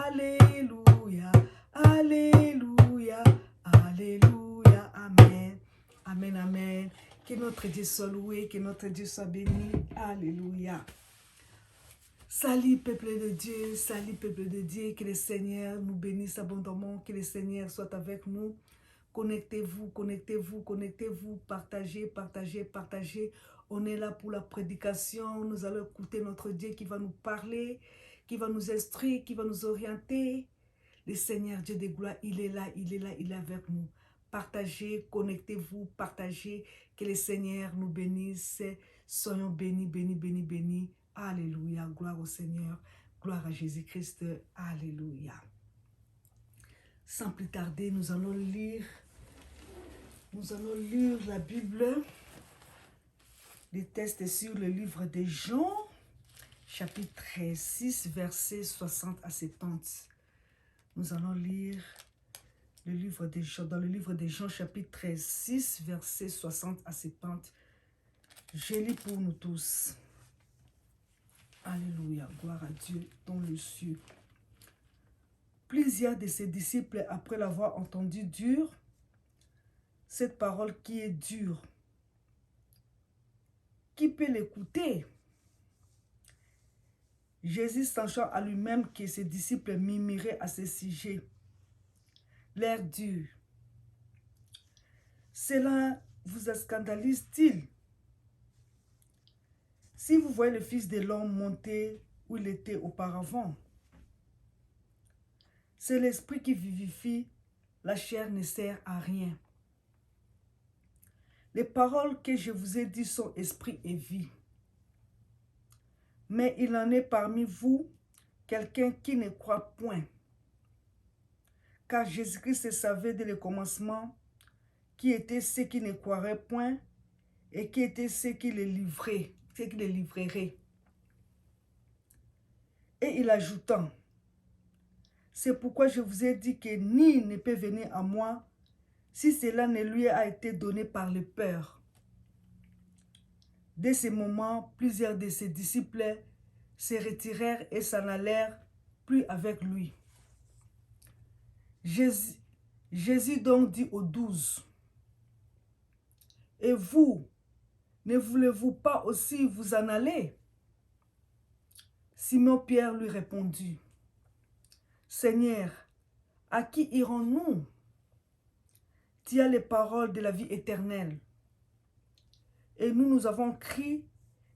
Alléluia, Alléluia, Alléluia, Amen. Amen, Amen. Que notre Dieu soit loué, que notre Dieu soit béni. Alléluia. Salut peuple de Dieu, salut peuple de Dieu, que le Seigneur nous bénisse abondamment, que le Seigneur soit avec nous. Connectez-vous, connectez-vous, connectez-vous, partagez, partagez, partagez. On est là pour la prédication, nous allons écouter notre Dieu qui va nous parler, qui va nous instruire, qui va nous orienter. Le Seigneur Dieu des gloires, il est là, il est là, il est avec nous. Partagez, connectez-vous, partagez, que le Seigneur nous bénisse. Soyons bénis, bénis, bénis, bénis. Alléluia, gloire au Seigneur, gloire à Jésus-Christ, alléluia. Sans plus tarder, nous allons lire la Bible. Les textes sur le livre de Jean, chapitre 6, versets 60 à 70. Nous allons lire le livre de Jean, dans le livre de Jean, chapitre 6, versets 60 à 70. Je lis pour nous tous. Alléluia, gloire à Dieu dans le ciel. Plusieurs de ses disciples, après l'avoir entendu dire cette parole qui est dure, qui peut l'écouter? Jésus, sachant à lui-même que ses disciples murmuraient à ce sujet, l'air dur. Cela vous scandalise-t-il? Si vous voyez le Fils de l'homme monter où il était auparavant, c'est l'esprit qui vivifie, la chair ne sert à rien. Les paroles que je vous ai dites sont esprit et vie. Mais il en est parmi vous quelqu'un qui ne croit point. Car Jésus-Christ savait dès le commencement qui étaient ceux qui ne croiraient point et qui étaient ceux qui les livreraient. Et il ajouta, c'est pourquoi je vous ai dit que ni ne peut venir à moi si cela ne lui a été donné par le Père. Dès ce moment, plusieurs de ses disciples se retirèrent et s'en allèrent plus avec lui. Jésus donc dit aux 12, et vous, ne voulez-vous pas aussi vous en aller? Simon-Pierre lui répondit, Seigneur, à qui irons-nous? Tu as les paroles de la vie éternelle. Et nous avons crié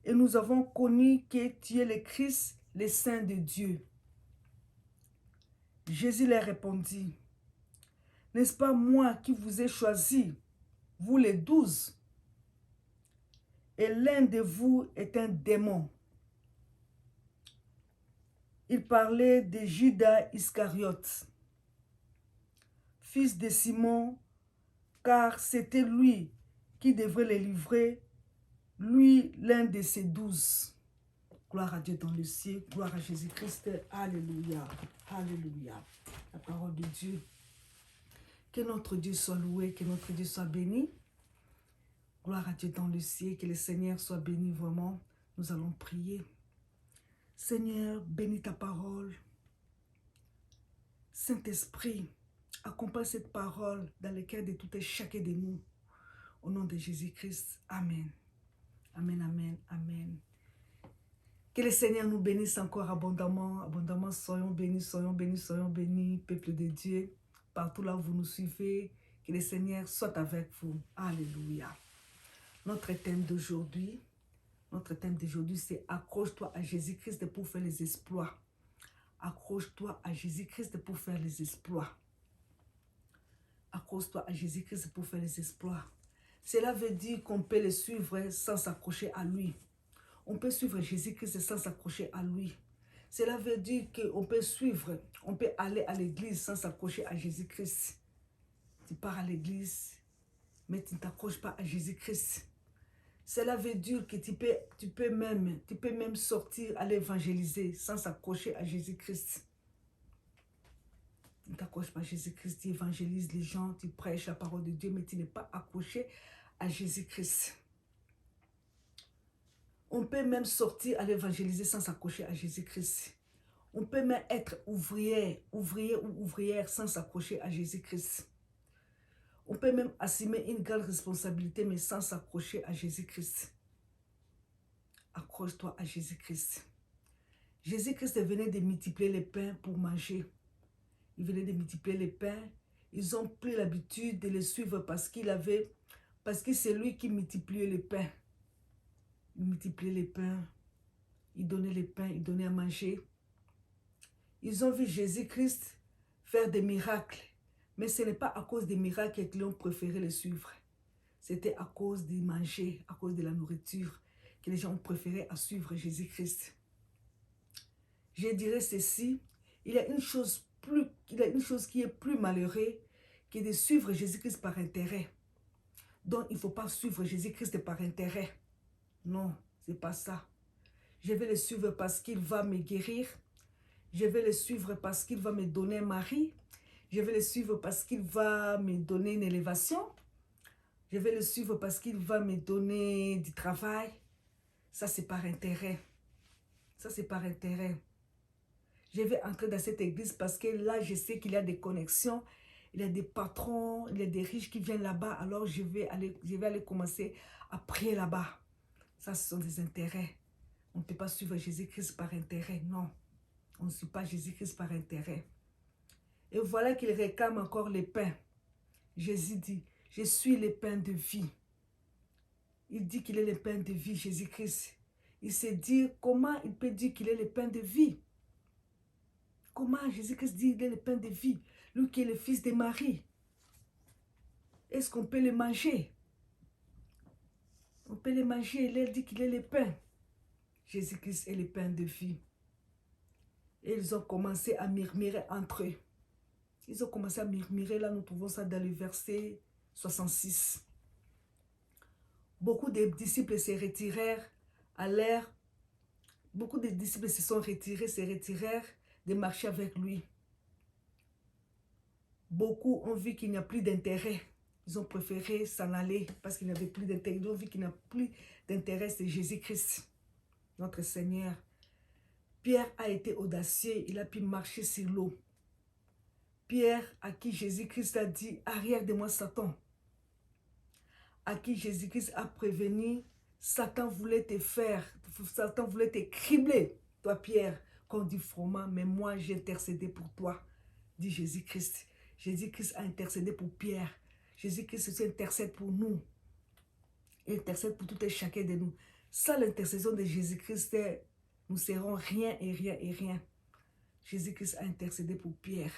et nous avons connu que tu es le Christ, le Saint de Dieu. Jésus leur répondit, n'est-ce pas moi qui vous ai choisi, vous les 12? Et l'un de vous est un démon. Il parlait de Judas Iscariote, fils de Simon, car c'était lui qui devrait les livrer, lui l'un de ses 12. Gloire à Dieu dans le ciel, gloire à Jésus-Christ, alléluia, alléluia. La parole de Dieu. Que notre Dieu soit loué, que notre Dieu soit béni. Gloire à Dieu dans le ciel, que le Seigneur soit béni vraiment. Nous allons prier. Seigneur, bénis ta parole. Saint-Esprit, accompagne cette parole dans le cœur de tout et chacun de nous. Au nom de Jésus-Christ, Amen. Amen, Amen, Amen. Que le Seigneur nous bénisse encore abondamment, abondamment. Soyons bénis, soyons bénis, soyons bénis, peuple de Dieu. Partout là où vous nous suivez, que le Seigneur soit avec vous. Alléluia. Notre thème d'aujourd'hui, c'est accroche-toi à Jésus-Christ pour faire les exploits. Accroche-toi à Jésus-Christ pour faire les exploits. Accroche-toi à Jésus-Christ pour faire les exploits. Cela veut dire qu'on peut le suivre sans s'accrocher à lui. On peut suivre Jésus-Christ sans s'accrocher à lui. Cela veut dire qu'on peut suivre, on peut aller à l'église sans s'accrocher à Jésus-Christ. Tu pars à l'église, mais tu ne t'accroches pas à Jésus-Christ. Cela veut dire que tu peux même sortir, aller évangéliser sans s'accrocher à Jésus-Christ. Tu ne t'accroches pas à Jésus-Christ, tu évangélises les gens, tu prêches la parole de Dieu, mais tu n'es pas accroché à Jésus-Christ. On peut même sortir à l'évangéliser sans s'accrocher à Jésus-Christ. On peut même être ouvrier ou ouvrière sans s'accrocher à Jésus-Christ. On peut même assumer une grande responsabilité, mais sans s'accrocher à Jésus-Christ. Accroche-toi à Jésus-Christ. Jésus-Christ venait de multiplier les pains pour manger. Il venait de multiplier les pains. Ils ont pris l'habitude de le suivre parce que c'est lui qui multipliait les pains. Il multipliait les pains. Il donnait les pains, il donnait à manger. Ils ont vu Jésus-Christ faire des miracles. Mais ce n'est pas à cause des miracles qu'ils ont préféré le suivre. C'était à cause de manger, à cause de la nourriture, que les gens ont préféré à suivre Jésus-Christ. Je dirais ceci, il y a une chose qui est plus malheureuse que de suivre Jésus-Christ par intérêt. Donc, il ne faut pas suivre Jésus-Christ par intérêt. Non, ce n'est pas ça. Je vais le suivre parce qu'il va me guérir. Je vais le suivre parce qu'il va me donner un mari. Je vais le suivre parce qu'il va me donner une élévation. Je vais le suivre parce qu'il va me donner du travail. Ça, c'est par intérêt. Ça, c'est par intérêt. Je vais entrer dans cette église parce que là, je sais qu'il y a des connexions. Il y a des patrons, il y a des riches qui viennent là-bas. Alors, je vais aller commencer à prier là-bas. Ça, ce sont des intérêts. On ne peut pas suivre Jésus-Christ par intérêt. Non, on ne suit pas Jésus-Christ par intérêt. Et voilà qu'il réclame encore les pains. Jésus dit, je suis le pain de vie. Il dit qu'il est le pain de vie, Jésus-Christ. Il se dit, comment il peut dire qu'il est le pain de vie? Comment Jésus-Christ dit qu'il est le pain de vie? Lui qui est le fils de Marie. Est-ce qu'on peut le manger? On peut le manger. Il dit qu'il est le pain. Jésus-Christ est le pain de vie. Et ils ont commencé à murmurer entre eux. Ils ont commencé à murmurer. Là, nous trouvons ça dans le verset 66. Beaucoup de disciples se retirèrent à l'air. Beaucoup de disciples se retirèrent de marcher avec lui. Beaucoup ont vu qu'il n'y a plus d'intérêt. Ils ont préféré s'en aller parce qu'il n'y avait plus d'intérêt. Ils ont vu qu'il n'y a plus d'intérêt, c'est Jésus-Christ, notre Seigneur. Pierre a été audacieux, il a pu marcher sur l'eau. Pierre, à qui Jésus-Christ a dit, arrière de moi Satan. À qui Jésus-Christ a prévenu, Satan voulait Satan voulait te cribler, toi Pierre, qu'on dit froment, mais moi j'ai intercédé pour toi, dit Jésus-Christ. Jésus-Christ a intercédé pour Pierre. Jésus-Christ aussi intercède pour nous. Il intercède pour tout et chacun de nous. Sans l'intercession de Jésus-Christ, nous serons rien et rien et rien. Jésus-Christ a intercédé pour Pierre.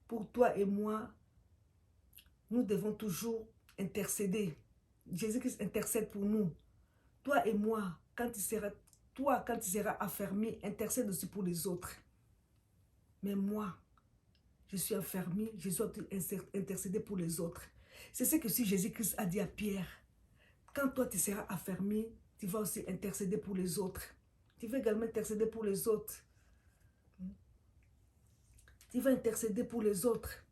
Pour toi et moi, nous devons toujours intercéder. Jésus-Christ intercède pour nous. Toi et moi, quand tu seras affermi, intercède aussi pour les autres. Mais moi, je suis affermi, je dois intercéder pour les autres. C'est ce que si Jésus-Christ a dit à Pierre. Quand toi tu seras affermi, tu vas aussi intercéder pour les autres. Tu vas également intercéder pour les autres. Tu vas intercéder pour les autres.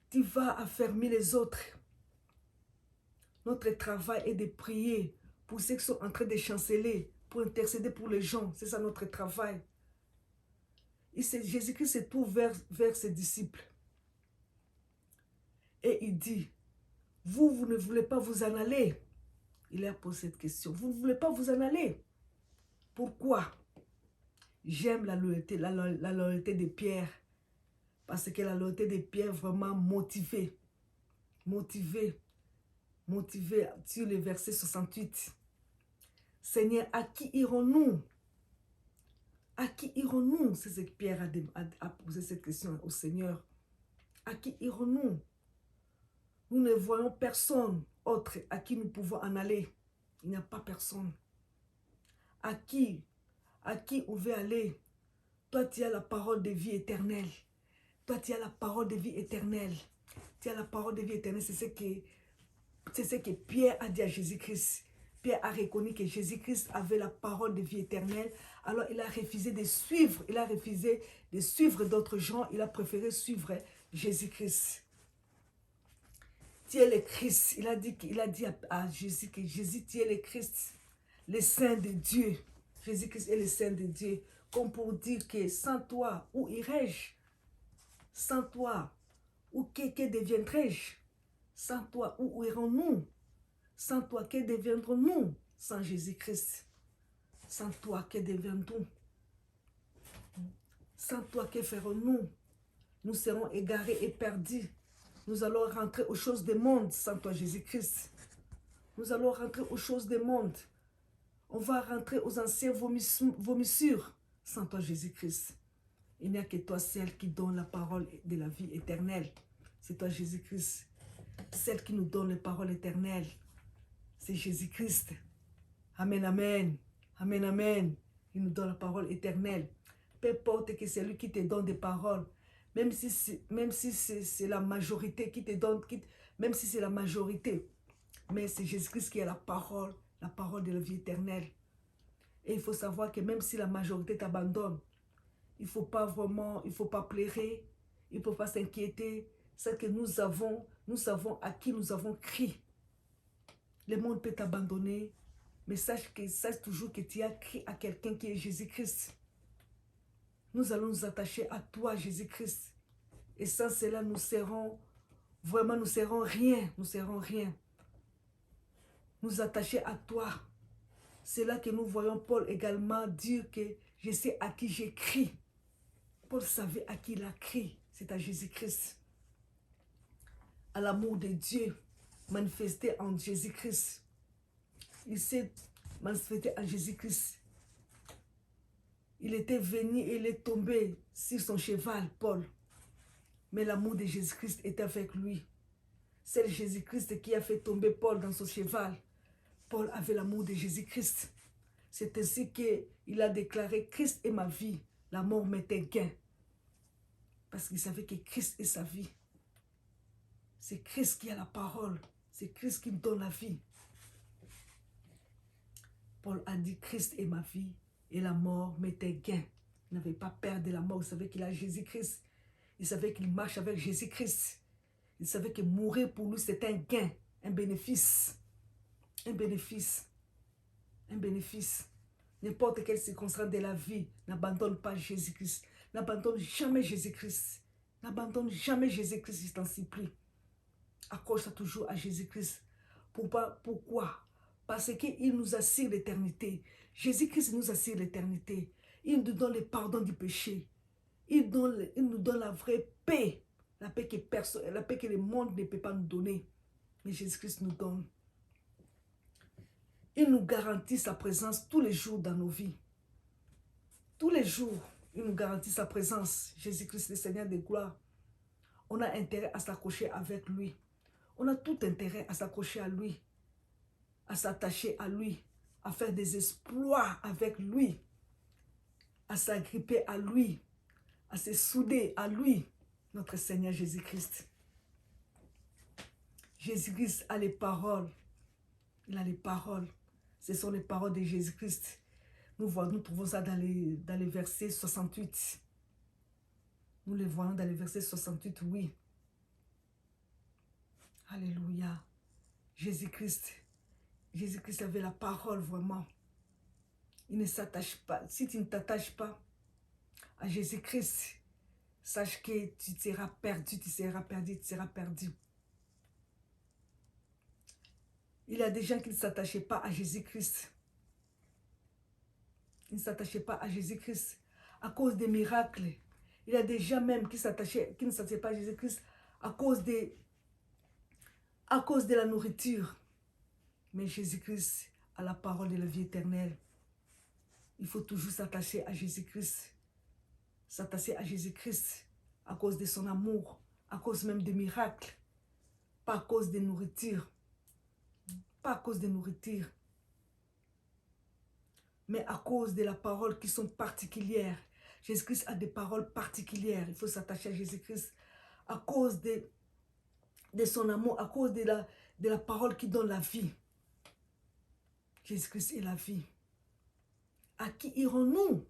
Tu vas affermir les autres. Notre travail est de prier pour ceux qui sont en train de chanceler, pour intercéder pour les gens. C'est ça notre travail. Jésus-Christ se tourne vers ses disciples. Et il dit, vous ne voulez pas vous en aller. Il a posé cette question. Vous ne voulez pas vous en aller. Pourquoi? J'aime la loyauté de Pierre. Parce que la loyauté de Pierre vraiment motivée. Motivée sur le verset 68. Seigneur, à qui irons-nous? À qui irons-nous? C'est ce que Pierre a posé cette question au Seigneur. À qui irons-nous? Nous ne voyons personne autre à qui nous pouvons en aller. Il n'y a pas personne. À qui on veut aller? Toi, tu as la parole de vie éternelle. Toi, tu as la parole de vie éternelle. Tu as la parole de vie éternelle. C'est ce que Pierre a dit à Jésus-Christ. Pierre a reconnu que Jésus-Christ avait la parole de vie éternelle. Alors, il a refusé de suivre. Il a refusé de suivre d'autres gens. Il a préféré suivre Jésus-Christ. Tu es le Christ. Il a dit à Jésus que Jésus, tu es le Christ, le Saint de Dieu. Jésus-Christ est le Saint de Dieu. Comme pour dire que sans toi, où irais-je? Sans toi, que deviendrais-je? Sans toi, où irons-nous? Sans toi, que deviendrons-nous sans Jésus-Christ? Sans toi, que deviendrons-nous? Sans toi, que ferons-nous? Nous serons égarés et perdus. Nous allons rentrer aux choses du monde sans toi, Jésus-Christ. Nous allons rentrer aux choses du monde. On va rentrer aux anciennes vomissures sans toi, Jésus-Christ. Il n'y a que toi, celle qui donne la parole de la vie éternelle. C'est toi, Jésus-Christ. Celle qui nous donne les paroles éternelles. C'est Jésus-Christ. Amen, amen. Amen, amen. Il nous donne la parole éternelle. Peu importe que c'est lui qui te donne des paroles. Même si c'est la majorité qui te donne, même si c'est la majorité. Mais c'est Jésus-Christ qui a la parole de la vie éternelle. Et il faut savoir que même si la majorité t'abandonne, il ne faut pas pleurer, il ne faut pas s'inquiéter. C'est que nous savons à qui nous avons crié. Le monde peut t'abandonner, mais sache toujours que tu as crié à quelqu'un qui est Jésus-Christ. Nous allons nous attacher à toi, Jésus-Christ. Et sans cela, nous serons rien. Nous serons rien. Nous attacher à toi. C'est là que nous voyons Paul également dire que je sais à qui j'écris. Paul savait à qui il a crié. C'est à Jésus-Christ. À l'amour de Dieu manifesté en Jésus-Christ. Il s'est manifesté à Jésus-Christ. Il était venu et il est tombé sur son cheval, Paul. Mais l'amour de Jésus-Christ était avec lui. C'est Jésus-Christ qui a fait tomber Paul dans son cheval. Paul avait l'amour de Jésus-Christ. C'est ainsi qu'il a déclaré « Christ est ma vie, la mort m'est un gain ». Parce qu'il savait que Christ est sa vie. C'est Christ qui a la parole. C'est Christ qui me donne la vie. Paul a dit « Christ est ma vie et la mort m'est un gain ». Il n'avait pas peur de la mort. Il savait qu'il a Jésus-Christ. Il savait qu'il marche avec Jésus-Christ. Il savait que mourir pour lui, c'est un gain, un bénéfice. Un bénéfice. Un bénéfice. N'importe quelle circonstance de la vie, n'abandonne pas Jésus-Christ. N'abandonne jamais Jésus-Christ. N'abandonne jamais Jésus-Christ, je t'en supplie. Accroche-toi toujours à Jésus-Christ. Pourquoi? Parce qu'il nous assure l'éternité. Jésus-Christ nous assure l'éternité. Il nous donne le pardon du péché. Il nous donne la vraie paix. La paix que le monde ne peut pas nous donner. Mais Jésus-Christ nous donne. Il nous garantit sa présence tous les jours dans nos vies. Tous les jours, il nous garantit sa présence. Jésus-Christ, le Seigneur de gloire. On a intérêt à s'accrocher avec lui. On a tout intérêt à s'accrocher à lui. À s'attacher à lui. À faire des exploits avec lui. À s'agripper à lui. À se souder à lui. Notre Seigneur Jésus-Christ. Jésus-Christ a les paroles. Il a les paroles. Ce sont les paroles de Jésus-Christ. Nous trouvons ça dans les versets 68. Nous les voyons dans les versets 68, oui. Alléluia. Jésus-Christ. Jésus-Christ avait la parole vraiment. Il ne s'attache pas. Si tu ne t'attaches pas à Jésus-Christ, sache que tu seras perdu, tu seras perdu, tu seras perdu. Il y a des gens qui ne s'attachaient pas à Jésus-Christ. Ils ne s'attachaient pas à Jésus-Christ à cause des miracles. Il y a des gens même qui ne s'attachaient pas à Jésus-Christ à cause de la nourriture. Mais Jésus-Christ a la parole de la vie éternelle. Il faut toujours s'attacher à Jésus-Christ. S'attacher à Jésus-Christ à cause de son amour, à cause même des miracles, pas à cause de nourriture. Pas à cause de nourriture, mais à cause de la parole qui sont particulières. Jésus-Christ a des paroles particulières. Il faut s'attacher à Jésus-Christ à cause de son amour, à cause de la parole qui donne la vie. Jésus-Christ est la vie. À qui irons-nous?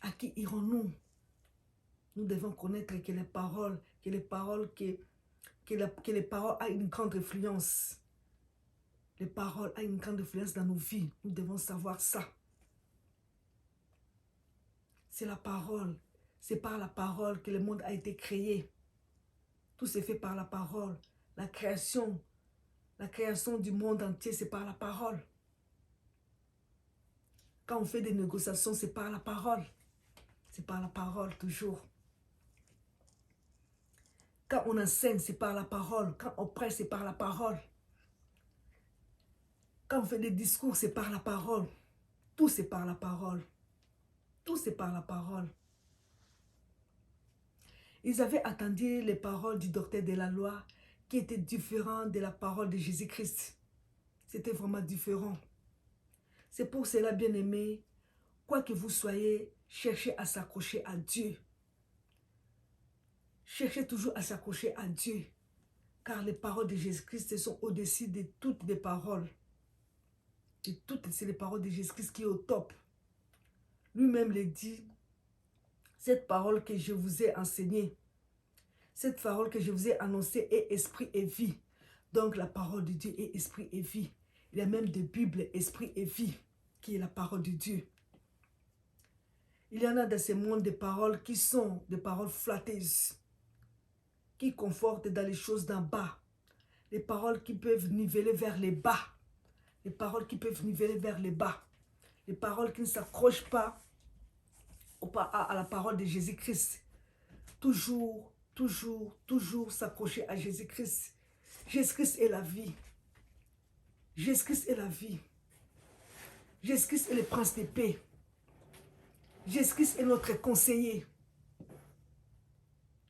À qui irons-nous? Nous devons connaître que les paroles ont une grande influence. Les paroles ont une grande influence dans nos vies. Nous devons savoir ça. C'est la parole. C'est par la parole que le monde a été créé. Tout s'est fait par la parole. La création du monde entier, c'est par la parole. Quand on fait des négociations, c'est par la parole. C'est par la parole, toujours. Quand on enseigne, c'est par la parole. Quand on prêche, c'est par la parole. Quand on fait des discours, c'est par la parole. Tout, c'est par la parole. Tout, c'est par la parole. Ils avaient attendu les paroles du docteur de la loi qui étaient différentes de la parole de Jésus-Christ. C'était vraiment différent. C'est pour cela, bien-aimés, quoi que vous soyez, cherchez à s'accrocher à Dieu. Cherchez toujours à s'accrocher à Dieu, car les paroles de Jésus-Christ sont au-dessus de toutes les paroles. Et toutes, c'est les paroles de Jésus-Christ qui est au top. Lui-même le dit, cette parole que je vous ai enseignée, cette parole que je vous ai annoncée est esprit et vie. Donc la parole de Dieu est esprit et vie. Il y a même des Bibles, esprit et vie, qui est la parole de Dieu. Il y en a dans ce monde des paroles qui sont des paroles flatteuses, qui confortent dans les choses d'en bas. Les paroles qui peuvent niveler vers les bas. Les paroles qui peuvent niveler vers les bas. Les paroles qui ne s'accrochent pas à la parole de Jésus-Christ. Toujours, toujours, toujours s'accrocher à Jésus-Christ. Jésus-Christ est la vie. Jésus-Christ est la vie. Jésus-Christ est le prince de paix. Jésus-Christ est notre conseiller.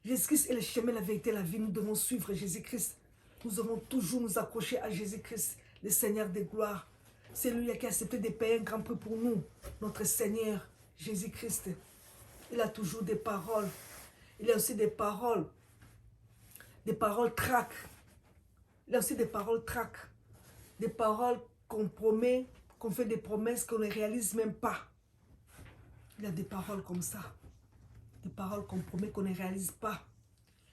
Jésus-Christ est le chemin, la vérité, la vie. Nous devons suivre Jésus-Christ. Nous devons toujours nous accrocher à Jésus-Christ, le Seigneur des gloires. C'est lui qui a accepté de payer un grand prix pour nous. Notre Seigneur, Jésus-Christ. Il a toujours des paroles. Il a aussi des paroles trac. Il a aussi des paroles trac. Des paroles qu'on promet, qu'on fait des promesses qu'on ne réalise même pas. Il y a des paroles comme ça. Des paroles qu'on promet qu'on ne réalise pas.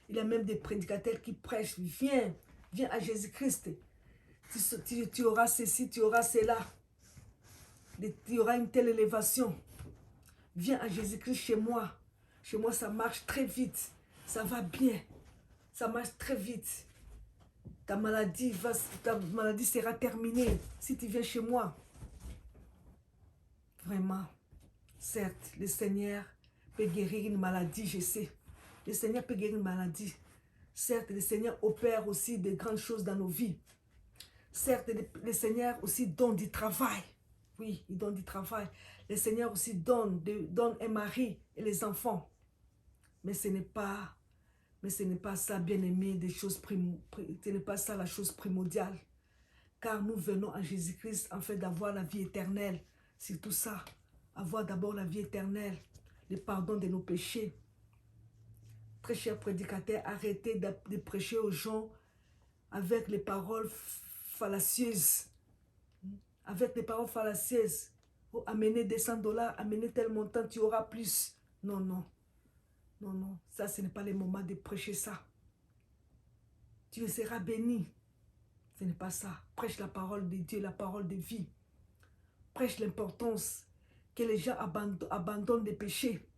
Il y a même des prédicateurs qui prêchent. Viens à Jésus-Christ. Tu auras ceci, tu auras cela. Tu auras une telle élévation. Viens à Jésus-Christ chez moi. Chez moi, ça marche très vite. Ça va bien. Ça marche très vite. Ta maladie sera terminée si tu viens chez moi. Vraiment. Certes, le Seigneur peut guérir une maladie, je sais. Le Seigneur peut guérir une maladie. Certes, le Seigneur opère aussi de grandes choses dans nos vies. Certes, le Seigneur aussi donne du travail. Oui, il donne du travail. Le Seigneur aussi donne un mari et les enfants. Mais ce n'est pas ça, bien-aimé, ce n'est pas ça la chose primordiale. Car nous venons à Jésus-Christ en fait d'avoir la vie éternelle. C'est tout ça. Avoir d'abord la vie éternelle, le pardon de nos péchés. Très chers prédicateurs, arrêtez de prêcher aux gens avec les paroles fallacieuses. Avec les paroles fallacieuses. Oh, amenez des $100, amenez tel montant, tu auras plus. Non, non. Non, non. Ça, ce n'est pas le moment de prêcher ça. Tu seras béni. Ce n'est pas ça. Prêche la parole de Dieu, la parole de vie. Prêche l'importance que les gens abandonnent les péchés.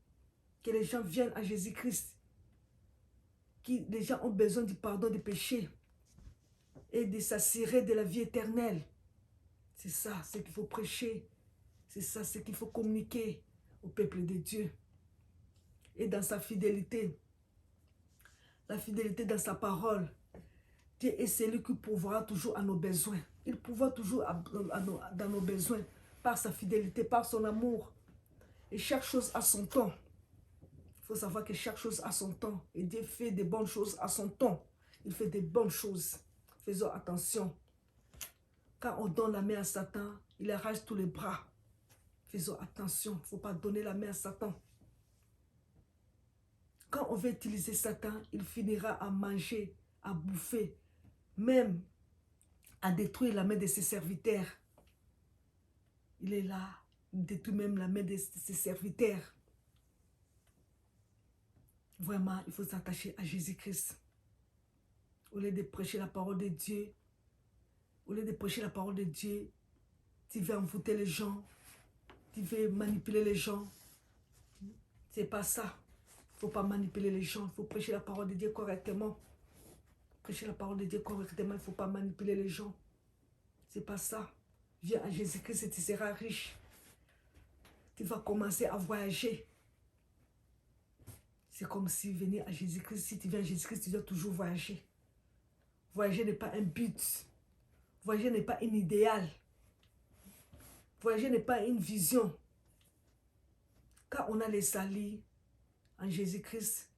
Que les gens viennent à Jésus-Christ. Les gens ont besoin du pardon des péchés. Et de s'assurer de la vie éternelle. C'est ça, ce qu'il faut prêcher. C'est ça, ce qu'il faut communiquer au peuple de Dieu. Et dans sa fidélité. La fidélité dans sa parole. Dieu est celui qui pourvoira toujours à nos besoins. Il pourvoit toujours dans nos besoins. Par sa fidélité, par son amour. Et chaque chose a son temps. Il faut savoir que chaque chose a son temps. Et Dieu fait des bonnes choses à son temps. Il fait des bonnes choses. Faisons attention. Quand on donne la main à Satan, il arrache tous les bras. Faisons attention. Il ne faut pas donner la main à Satan. Quand on veut utiliser Satan, il finira à manger, à bouffer, même à détruire la main de ses serviteurs. Il est là. Il détruit même la main de ses serviteurs. Vraiment, il faut s'attacher à Jésus-Christ. Au lieu de prêcher la parole de Dieu, tu veux envoûter les gens, tu veux manipuler les gens, C'est pas ça. Il ne faut pas manipuler les gens. Il faut prêcher la parole de Dieu correctement. Prêcher la parole de Dieu correctement. Il ne faut pas manipuler les gens. C'est pas ça. Viens à Jésus-Christ et tu seras riche. Tu vas commencer à voyager. C'est comme si venir à Jésus-Christ. Si tu viens à Jésus-Christ, tu dois toujours voyager. Voyager n'est pas un but. Voyager n'est pas un idéal. Voyager n'est pas une vision. Quand on a les salis en Jésus-Christ,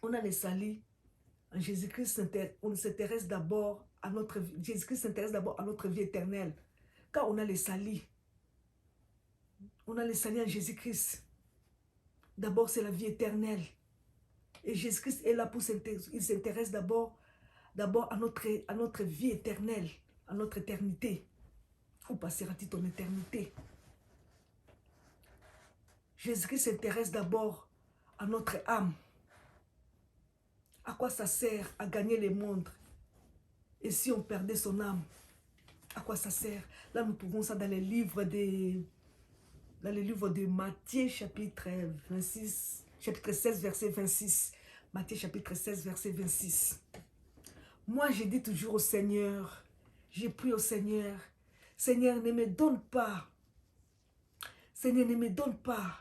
on a les salis en Jésus-Christ, on s'intéresse d'abord à notre vie. Jésus-Christ s'intéresse d'abord à notre vie éternelle. Quand on a les salis en Jésus-Christ. D'abord, c'est la vie éternelle. Et Jésus-Christ est là pour s'intéresser. Il s'intéresse d'abord à notre vie éternelle, à notre éternité. Où passera-t-il ton éternité? Jésus-Christ s'intéresse d'abord à notre âme. À quoi ça sert à gagner le monde? Et si on perdait son âme, à quoi ça sert? Là, nous trouvons ça dans les livres de Matthieu, chapitre 16, verset 26. Matthieu, chapitre 16, verset 26. Moi, je dis toujours au Seigneur, j'ai pris au Seigneur, Seigneur, ne me donne pas. Seigneur, ne me donne pas.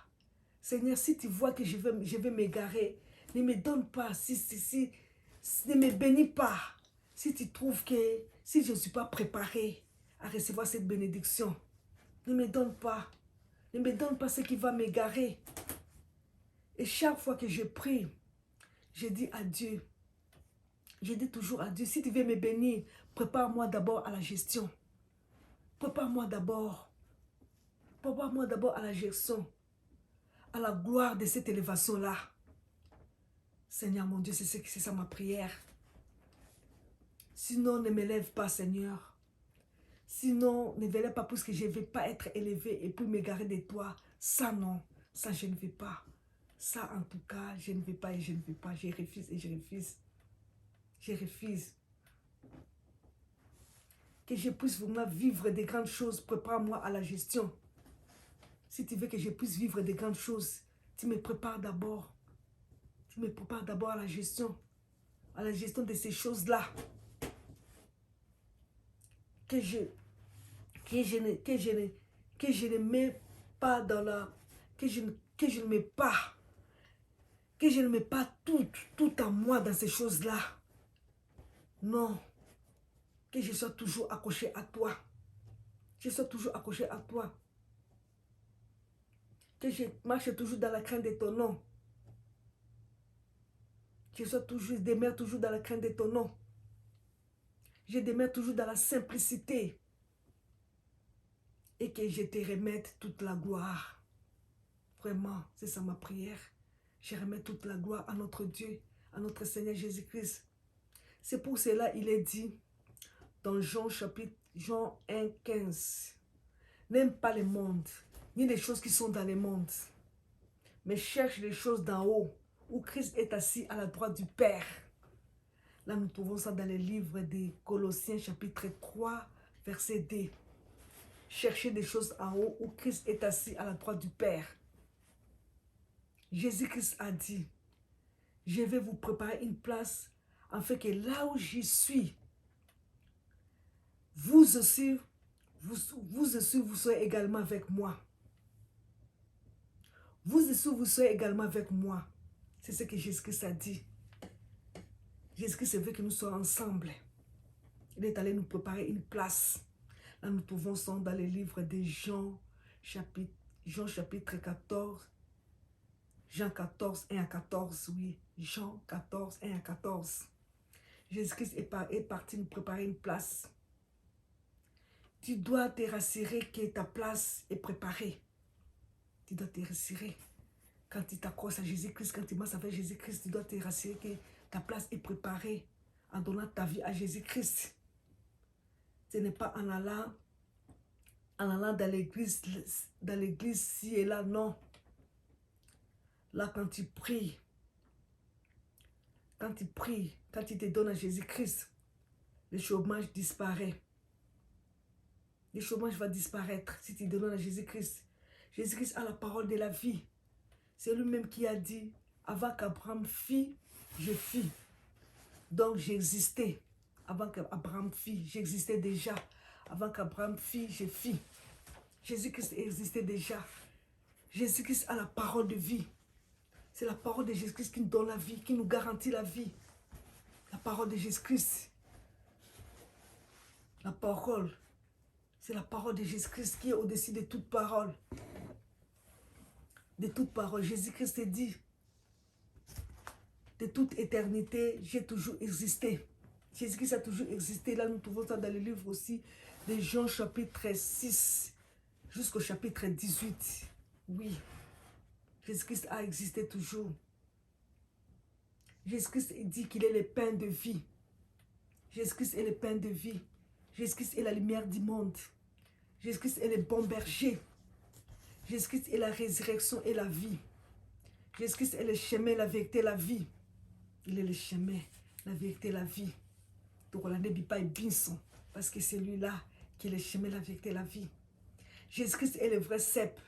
Seigneur, si tu vois que je vais m'égarer, ne me donne pas. Ne me bénis pas. Si tu trouves que si je ne suis pas préparé à recevoir cette bénédiction, ne me donne pas. Ne me donne pas ce qui va m'égarer. Et chaque fois que je prie, je dis à Dieu, je dis toujours à Dieu, si tu veux me bénir, prépare-moi d'abord à la gestion. Prépare-moi d'abord. Prépare-moi d'abord à la gestion, à la gloire de cette élévation-là. Seigneur mon Dieu, c'est ça ma prière. Sinon, ne m'élève pas, Seigneur. Sinon, ne m'élève pas parce que je ne vais pas être élevé et puis m'égarer de toi. Ça, non. Ça, je ne vais pas. Ça, en tout cas, je ne vais pas et je ne vais pas. Je refuse et je refuse. Je refuse. Que je puisse vraiment vivre des grandes choses. Prépare-moi à la gestion. Si tu veux que je puisse vivre des grandes choses, tu me prépares d'abord. Tu me prépares d'abord à la gestion de ces choses-là. Que je ne mets pas dans la... Que je ne mets pas... Que je ne mets pas tout en moi dans ces choses-là. Non. Que je sois toujours accroché à toi. Que je sois toujours accroché à toi. Que je marche toujours dans la crainte de ton nom. Que je demeure toujours dans la crainte de ton nom. Je demeure toujours dans la simplicité. Et que je te remette toute la gloire. Vraiment, c'est ça ma prière. Je remets toute la gloire à notre Dieu, à notre Seigneur Jésus-Christ. C'est pour cela il est dit dans Jean 1, 15. N'aime pas le monde, ni les choses qui sont dans le monde, mais cherche les choses d'en haut, où Christ est assis à la droite du Père. Là, nous trouvons ça dans le livre des Colossiens, chapitre 3, verset 2. Cherchez des choses en haut, où Christ est assis à la droite du Père. Jésus-Christ a dit, je vais vous préparer une place, afin que là où j'y suis, vous aussi, vous soyez également avec moi. Vous aussi, vous soyez également avec moi. C'est ce que Jésus-Christ a dit. Jésus-Christ veut que nous soyons ensemble. Il est allé nous préparer une place. Là, nous trouvons ça dans les livres de Jean, chapitre 14. Jean 14, 1 à 14, oui. Jean 14, 1 à 14. Jésus-Christ est parti nous préparer une place. Tu dois te rassurer que ta place est préparée. Tu dois te rassurer. Quand tu t'accroches à Jésus-Christ, quand tu marches avec Jésus-Christ, tu dois te rassurer que ta place est préparée en donnant ta vie à Jésus-Christ. Ce n'est pas en allant dans l'église ci et là, non. Là, quand tu pries, quand tu te donnes à Jésus-Christ, le chômage disparaît. Le chômage va disparaître si tu te donnes à Jésus-Christ. Jésus-Christ a la parole de la vie. C'est lui-même qui a dit, avant qu'Abraham fît, je fis. Donc j'existais. Avant qu'Abraham fît, j'existais déjà. Avant qu'Abraham fît, je fis. Jésus-Christ existait déjà. Jésus-Christ a la parole de vie. C'est la parole de Jésus-Christ qui nous donne la vie, qui nous garantit la vie. La parole de Jésus-Christ. La parole, c'est la parole de Jésus-Christ qui est au-dessus de toute parole. De toute parole. Jésus-Christ dit, de toute éternité, j'ai toujours existé. Jésus-Christ a toujours existé. Là, nous trouvons ça dans le livre aussi de Jean chapitre 6 jusqu'au chapitre 18. Oui, Jésus-Christ a existé toujours. Jésus-Christ dit qu'il est le pain de vie. Jésus-Christ est le pain de vie. Jésus-Christ est la lumière du monde. Jésus-Christ est le bon berger. Jésus-Christ est la résurrection et la vie. Jésus-Christ est le chemin, la vérité, la vie. Il est le chemin, la vérité, la vie. Donc on n'a pas binson parce que c'est lui-là qui est le chemin, la vérité, la vie. Jésus-Christ est le vrai cep.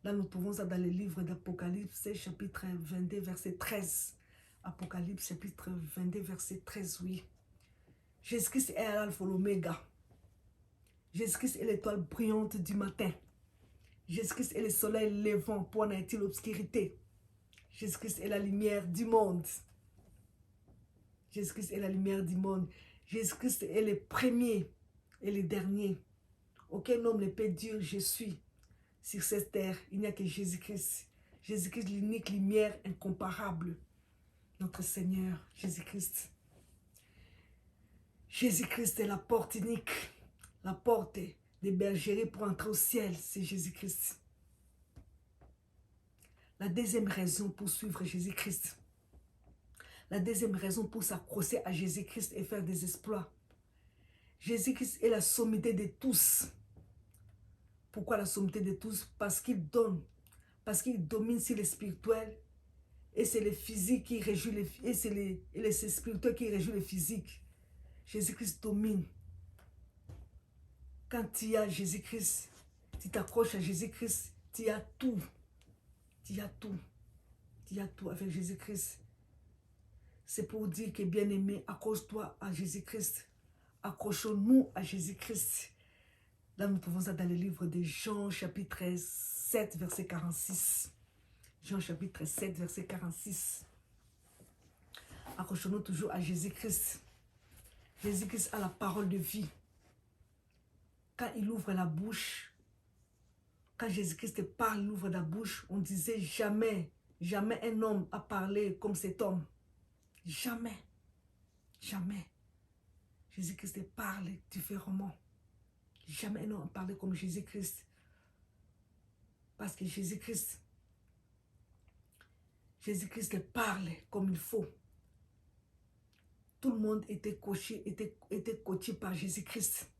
Là, nous trouvons ça dans le livre d'Apocalypse, chapitre 22, verset 13. Apocalypse, chapitre 22, verset 13, oui. Jésus-Christ est l'alpha, l'oméga. Jésus-Christ est l'étoile brillante du matin. Jésus-Christ est le soleil levant pour anéantir l'obscurité. Jésus-Christ est la lumière du monde. Jésus-Christ est la lumière du monde. Jésus-Christ est le premier et le dernier. Aucun homme ne peut dire je suis. Sur cette terre, il n'y a que Jésus-Christ. Jésus-Christ, l'unique lumière incomparable. Notre Seigneur, Jésus-Christ. Jésus-Christ est la porte unique. La porte des bergeries pour entrer au ciel, c'est Jésus-Christ. La deuxième raison pour suivre Jésus-Christ. La deuxième raison pour s'accrocher à Jésus-Christ et faire des exploits. Jésus-Christ est la sommité de tous. Pourquoi la sommité de tous? Parce qu'il donne, parce qu'il domine sur le spirituel et c'est le physique qui réjouit et c'est le spirituel qui réjouit le physique. Jésus-Christ domine. Quand tu as Jésus-Christ, tu t'accroches à Jésus-Christ, tu as tout. Tu as tout. Tu as tout avec Jésus-Christ. C'est pour dire que bien-aimé, accroche-toi à Jésus-Christ. Accrochons-nous à Jésus-Christ. Là, nous trouvons ça dans le livre de Jean, chapitre 7, verset 46. Jean, chapitre 7, verset 46. Accrochons-nous toujours à Jésus-Christ. Jésus-Christ a la parole de vie. Quand il ouvre la bouche, quand Jésus-Christ parle, il ouvre la bouche, on disait jamais, jamais un homme a parlé comme cet homme. Jamais. Jamais. Jésus-Christ parle différemment. Jamais un homme a parlé comme Jésus-Christ. Parce que Jésus-Christ parle comme il faut. Tout le monde était coaché par Jésus-Christ.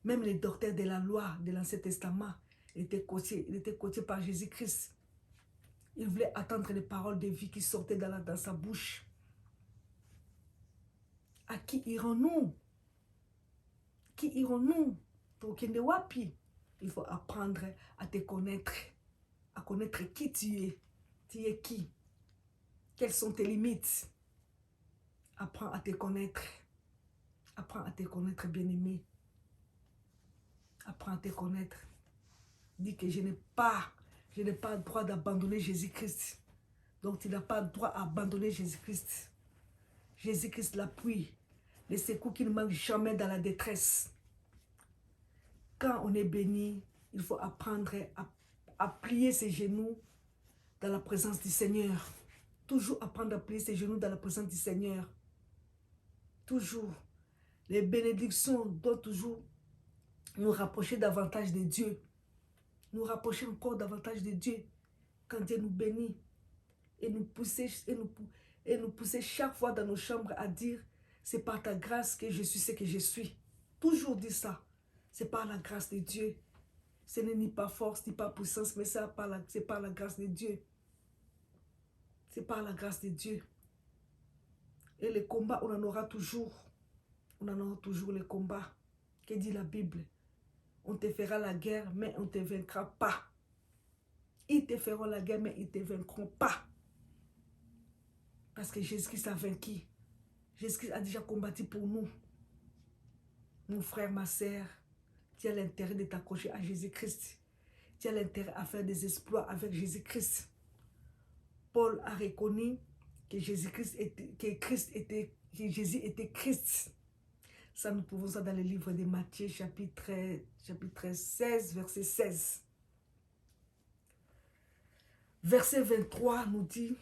Même les docteurs de la loi de l'Ancien Testament étaient coachés par Jésus-Christ. Il voulait attendre les paroles de vie qui sortaient dans sa bouche. À qui irons-nous? Qui irons-nous? Il faut apprendre à te connaître. À connaître qui tu es. Tu es qui? Quelles sont tes limites? Apprends à te connaître. Apprends à te connaître, bien-aimé. Apprends à te connaître. Dis que je n'ai pas le droit d'abandonner Jésus-Christ. Donc tu n'as pas le droit d'abandonner Jésus-Christ. Jésus-Christ l'appuie. Le secours qui ne manque jamais dans la détresse. Quand on est béni, il faut apprendre à plier ses genoux dans la présence du Seigneur. Toujours apprendre à plier ses genoux dans la présence du Seigneur. Toujours. Les bénédictions doivent toujours nous rapprocher davantage de Dieu. Nous rapprocher encore davantage de Dieu. Quand Dieu nous bénit et nous pousser chaque fois dans nos chambres à dire c'est par ta grâce que je suis ce que je suis. Toujours dire ça. C'est par la grâce de Dieu. Ce n'est ni par force, ni par puissance, mais c'est par la grâce de Dieu. C'est par la grâce de Dieu. Et les combats, on en aura toujours. On en aura toujours les combats. Que dit la Bible? On te fera la guerre, mais on ne te vaincra pas. Ils te feront la guerre, mais ils ne te vaincront pas. Parce que Jésus-Christ a vaincu. Jésus-Christ a déjà combattu pour nous. Mon frère, ma sœur, tu as l'intérêt de t'accrocher à Jésus-Christ. Tu as l'intérêt à faire des exploits avec Jésus-Christ. Paul a reconnu que Jésus était Christ. Ça, nous pouvons ça dans le livre de Matthieu, chapitre 16, verset 16. Verset 23 nous dit,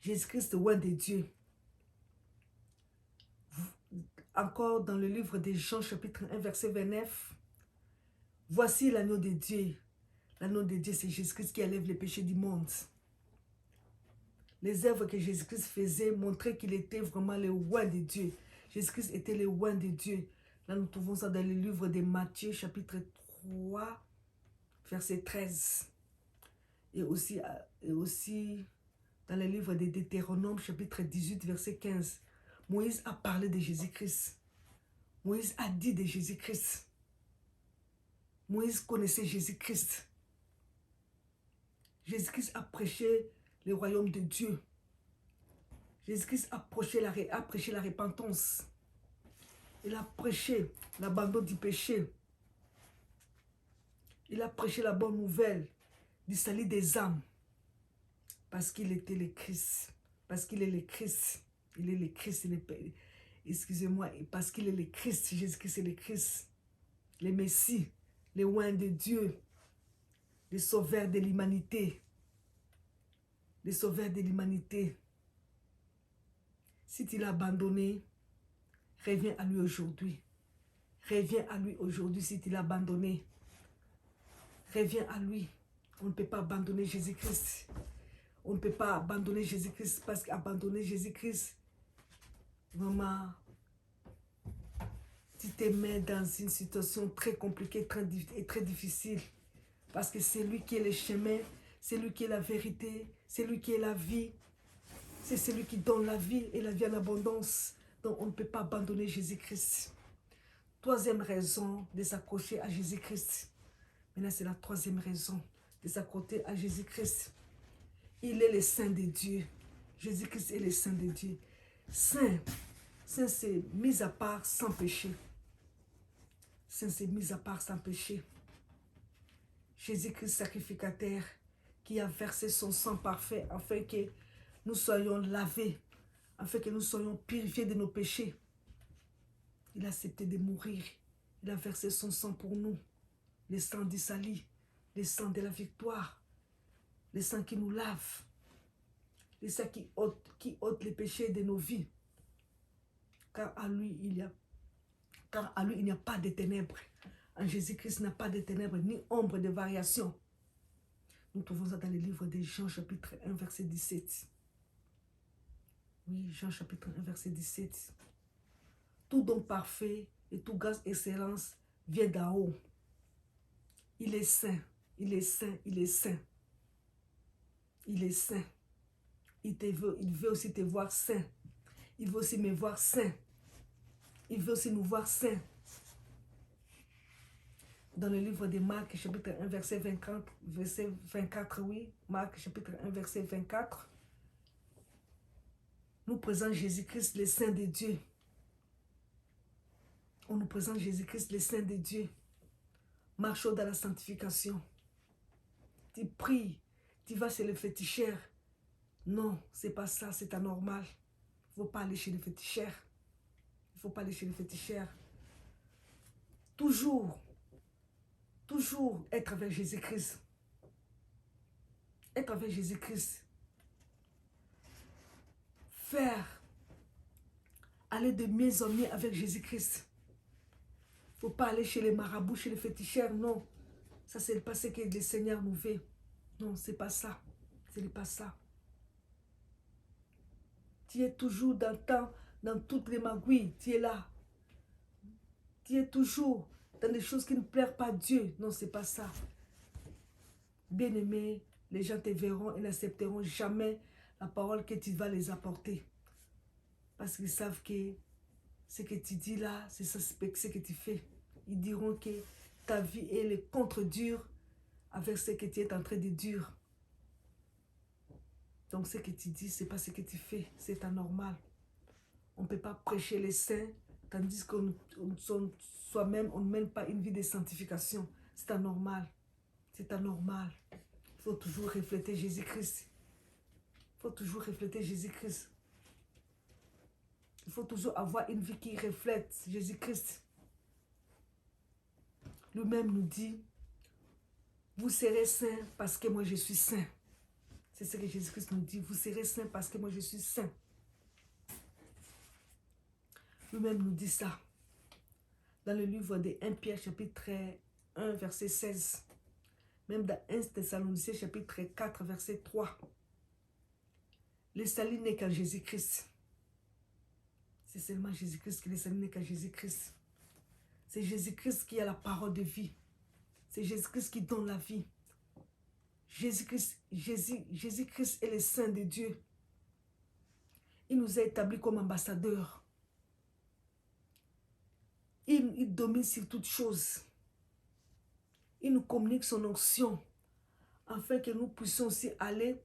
Jésus-Christ, roi de Dieu. Encore dans le livre de Jean, chapitre 1, verset 29, voici l'agneau de Dieu. L'agneau de Dieu, c'est Jésus-Christ qui enlève les péchés du monde. Les œuvres que Jésus-Christ faisait montraient qu'il était vraiment le roi de Dieu. Jésus-Christ était le roi de Dieu. Là, nous trouvons ça dans le livre de Matthieu, chapitre 3, verset 13. Et aussi dans le livre de Deutéronome, chapitre 18, verset 15. Moïse a parlé de Jésus-Christ. Moïse a dit de Jésus-Christ. Moïse connaissait Jésus-Christ. Jésus-Christ a prêché le royaume de Dieu. Jésus-Christ a prêché la repentance. Il a prêché l'abandon du péché. Il a prêché la bonne nouvelle du salut des âmes. Parce qu'il était le Christ. Parce qu'il est le Christ. Il est le Christ. Excusez-moi. Parce qu'il est le Christ. Jésus-Christ est le Christ. Le Messie. Le roi de Dieu. Le sauveur de l'humanité. Le sauveur de l'humanité. Si tu l'as abandonné, reviens à lui aujourd'hui. Reviens à lui aujourd'hui si tu l'as abandonné. Reviens à lui. On ne peut pas abandonner Jésus-Christ. On ne peut pas abandonner Jésus-Christ parce qu'abandonner Jésus-Christ, vraiment, tu te mets dans une situation très compliquée et très difficile. Parce que c'est lui qui est le chemin, c'est lui qui est la vérité, c'est lui qui est la vie. C'est celui qui donne la vie et la vie en abondance. Donc on ne peut pas abandonner Jésus-Christ. Troisième raison de s'accrocher à Jésus-Christ. Maintenant c'est la troisième raison de s'accrocher à Jésus-Christ. Il est le Saint de Dieu. Jésus-Christ est le Saint de Dieu. Saint, c'est mis à part sans péché. Saint, c'est mis à part sans péché. Jésus-Christ sacrificateur qui a versé son sang parfait afin que nous soyons lavés, afin que nous soyons purifiés de nos péchés. Il a accepté de mourir. Il a versé son sang pour nous. Le sang du salut, le sang de la victoire, le sang qui nous lave, le sang qui ôte les péchés de nos vies. Car à lui, il n'y a pas de ténèbres. En Jésus-Christ, il n'y a pas de ténèbres, ni ombre de variation. Nous trouvons ça dans le livre de Jean, chapitre 1, verset 17. Oui, Jean chapitre 1, verset 17. Tout don parfait et toute grâce et excellence vient d'en haut. Il est saint, il est saint, il est saint. Il est saint. Il veut aussi te voir saint. Il veut aussi me voir saint. Il veut aussi nous voir saints. Dans le livre de Marc, chapitre 1, verset 24, oui. Marc, chapitre 1, verset 24. Nous présente Jésus-Christ, le Saint de Dieu. On nous présente Jésus-Christ, le Saint de Dieu. Marchons dans la sanctification. Tu pries, tu vas chez le féticheur. Non, c'est pas ça, c'est anormal. Il ne faut pas aller chez le féticheur. Il ne faut pas aller chez le féticheur. Toujours être avec Jésus-Christ. Être avec Jésus-Christ. Aller de mieux en mieux avec Jésus-Christ. Il ne faut pas aller chez les marabouts, chez les féticheurs, non. Ça, c'est pas ce que le Seigneur nous veut. Non, c'est pas ça. Ce n'est pas ça. Tu es toujours dans toutes les magouilles. Tu es là. Tu es toujours dans des choses qui ne plaisent pas à Dieu. Non, c'est pas ça. Bien-aimé, les gens te verront et n'accepteront jamais la parole que tu vas les apporter. Parce qu'ils savent que ce que tu dis là, c'est ça ce que tu fais. Ils diront que ta vie est le contre-dur avec ce que tu es en train de dire. Donc ce que tu dis, ce n'est pas ce que tu fais, c'est anormal. On ne peut pas prêcher les saints, tandis qu'on soi-même, on ne mène pas une vie de sanctification. C'est anormal. C'est anormal. Il faut toujours refléter Jésus-Christ. Il faut toujours refléter Jésus-Christ. Il faut toujours avoir une vie qui reflète Jésus-Christ. Lui-même nous dit, vous serez saints parce que moi je suis saint. C'est ce que Jésus-Christ nous dit, vous serez saints parce que moi je suis saint. Lui-même nous dit ça. Dans le livre de 1 Pierre chapitre 1 verset 16. Même dans 1 Thessaloniciens chapitre 4 verset 3. Le salut n'est qu'en Jésus-Christ. C'est seulement Jésus-Christ que le salut n'est qu'en Jésus-Christ. C'est Jésus-Christ qui a la parole de vie. C'est Jésus-Christ qui donne la vie. Jésus-Christ est le Saint de Dieu. Il nous a établis comme ambassadeurs. Il domine sur toutes choses. Il nous communique son onction afin que nous puissions aussi aller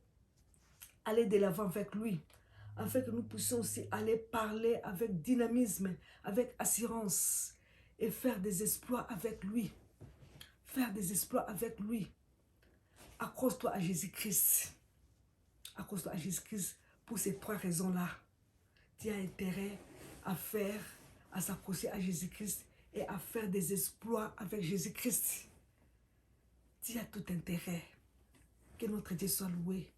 de l'avant avec lui. Afin que nous puissions aussi aller parler avec dynamisme, avec assurance et faire des exploits avec lui. Faire des exploits avec lui. Accroche-toi à Jésus-Christ. Accroche-toi à Jésus-Christ pour ces trois raisons-là. Tu as intérêt à s'accrocher à Jésus-Christ et à faire des exploits avec Jésus-Christ. Tu as tout intérêt. Que notre Dieu soit loué.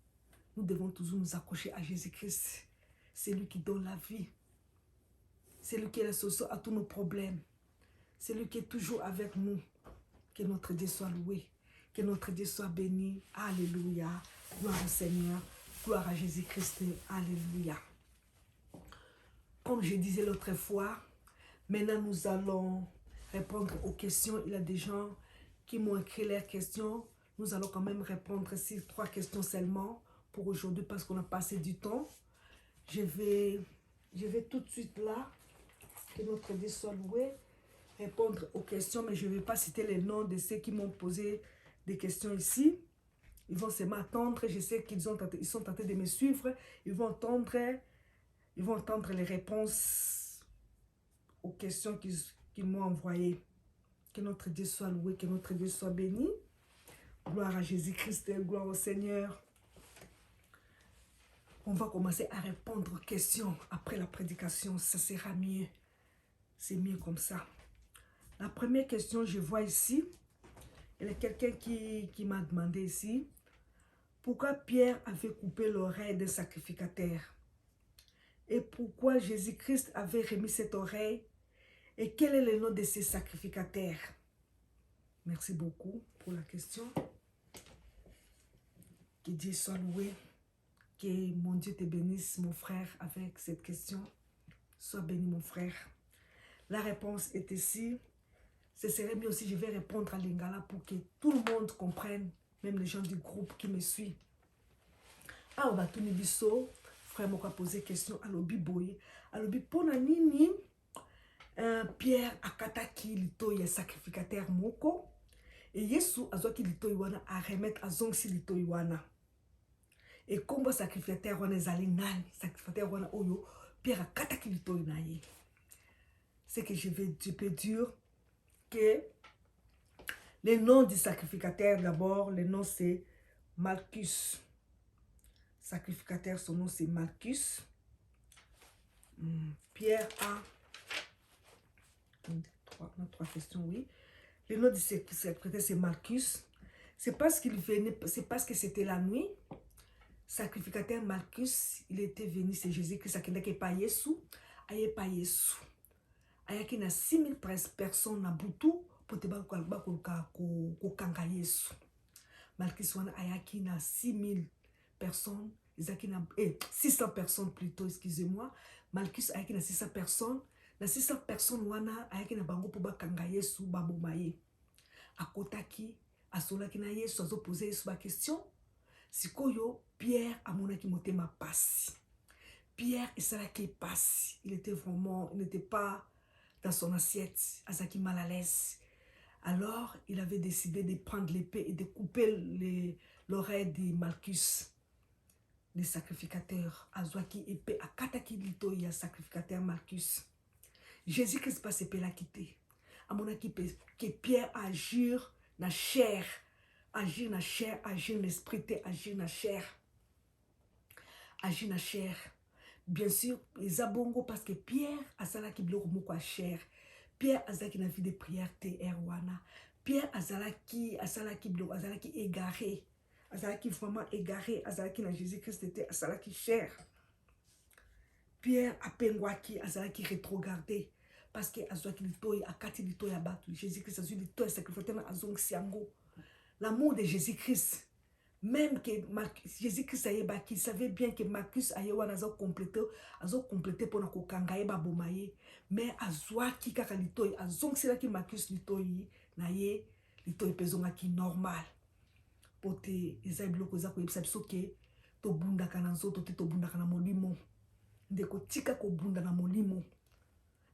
Nous devons toujours nous accrocher à Jésus-Christ. C'est lui qui donne la vie. C'est lui qui est la solution à tous nos problèmes. C'est lui qui est toujours avec nous. Que notre Dieu soit loué. Que notre Dieu soit béni. Alléluia. Gloire au Seigneur. Gloire à Jésus-Christ. Alléluia. Comme je disais l'autre fois, maintenant nous allons répondre aux questions. Il y a des gens qui m'ont écrit leurs questions. Nous allons quand même répondre ces 3 questions seulement pour aujourd'hui parce qu'on a passé du temps. Je vais tout de suite là, que notre Dieu soit loué, répondre aux questions, mais je ne vais pas citer les noms de ceux qui m'ont posé des questions ici. Ils vont seulement attendre. Je sais qu'ils sont tentés de me suivre. Ils vont entendre les réponses aux questions qu'ils m'ont envoyées. Que notre Dieu soit loué, que notre Dieu soit béni. Gloire à Jésus-Christ, gloire au Seigneur. On va commencer à répondre aux questions après la prédication. Ça sera mieux. C'est mieux comme ça. La première question, je vois ici. Il y a quelqu'un qui m'a demandé ici. Pourquoi Pierre avait coupé l'oreille des sacrificateurs? Et pourquoi Jésus-Christ avait remis cette oreille? Et quel est le nom de ces sacrificateurs? Merci beaucoup pour la question. Que Dieu soit loué. Que mon Dieu te bénisse, mon frère, avec cette question. Sois béni, mon frère. La réponse est ici. Ce serait mieux aussi, je vais répondre à Lingala pour que tout le monde comprenne, même les gens du groupe qui me suivent. Ah, on va tout nibiso. Frère m'a posé question à l'obi boy. À l'obi pona nini. Pierre akataki lito ya sacrificateur moko. Et Yesu azoki lito iwana a remettre a zongsi lito iwana. Et comme sacrificateur wana ezali nani, sacrificateur wana oyo Pierre akataki lito inaye. C'est que je peux dire que le nom du sacrificateur d'abord, le nom c'est Malchus. Sacrificateur, son nom c'est Malchus. Pierre a trois questions, oui. Le nom du sacrificateur c'est Malchus. C'est parce qu'il venait, c'est parce que c'était la nuit. Sacrificateur Malchus, il était venu, c'est Jésus-Christ, qui n'a pas Yesu, aye pas Yesu. Ayaki na 6000 personnes na butu pour te kanga Yesu. Malchus wana ayaki na 6000 personnes, 600 personnes plutôt, excusez-moi. Malchus ayaki na 600 personnes. Na 600 personnes wana ayaki na bango pour kanga Yesu babomaye. Akotaki, asolaki na Yesu, azo poser Yesu ba question. Sikoyo, Pierre amonaki motema pasi. Pierre esalaki pasi. Il n'était pas dans son assiette, azaki mal à l'aise. Alors, il avait décidé de prendre l'épée et de couper l'oreille de Malchus, le sacrificateur. Azwaki épée à kataki lito ya sacrificateur Malchus. Jésus-Christ passe épée la quitter. À mon avis, que Pierre agir na chair, agir na chair, agir na esprit, agir na chair. Agir na chair. Bien sûr, les abongo parce que Pierre a ça qui bloque beaucoup chair. Pierre a ça qui n'a vu de prière te erwana. Pierre a ça qui bloque, a ça qui égaré, a ça qui vraiment égaré, a ça qui na Jésus-Christ était a ça qui chair. Pierre a pengwaki a ça qui rétrogradé parce que a ça qui litoy a kati litoy a battu. Jésus-Christ a su litoy sacrificateur a zong siango. L'amour de Jésus-Christ. Même que Jésus-Christ il savait bien que Marcus a complété pour nous kangaye babomaye, mais azwa ki kaka litoy azong sela ki Marcus litoy na ye litoy pezonga ki normal. Pote eza biloko za ko yebisa biso ke to bunda kana nzoto te to bunda kana molimo. Ndeko tika ko bunda na molimo.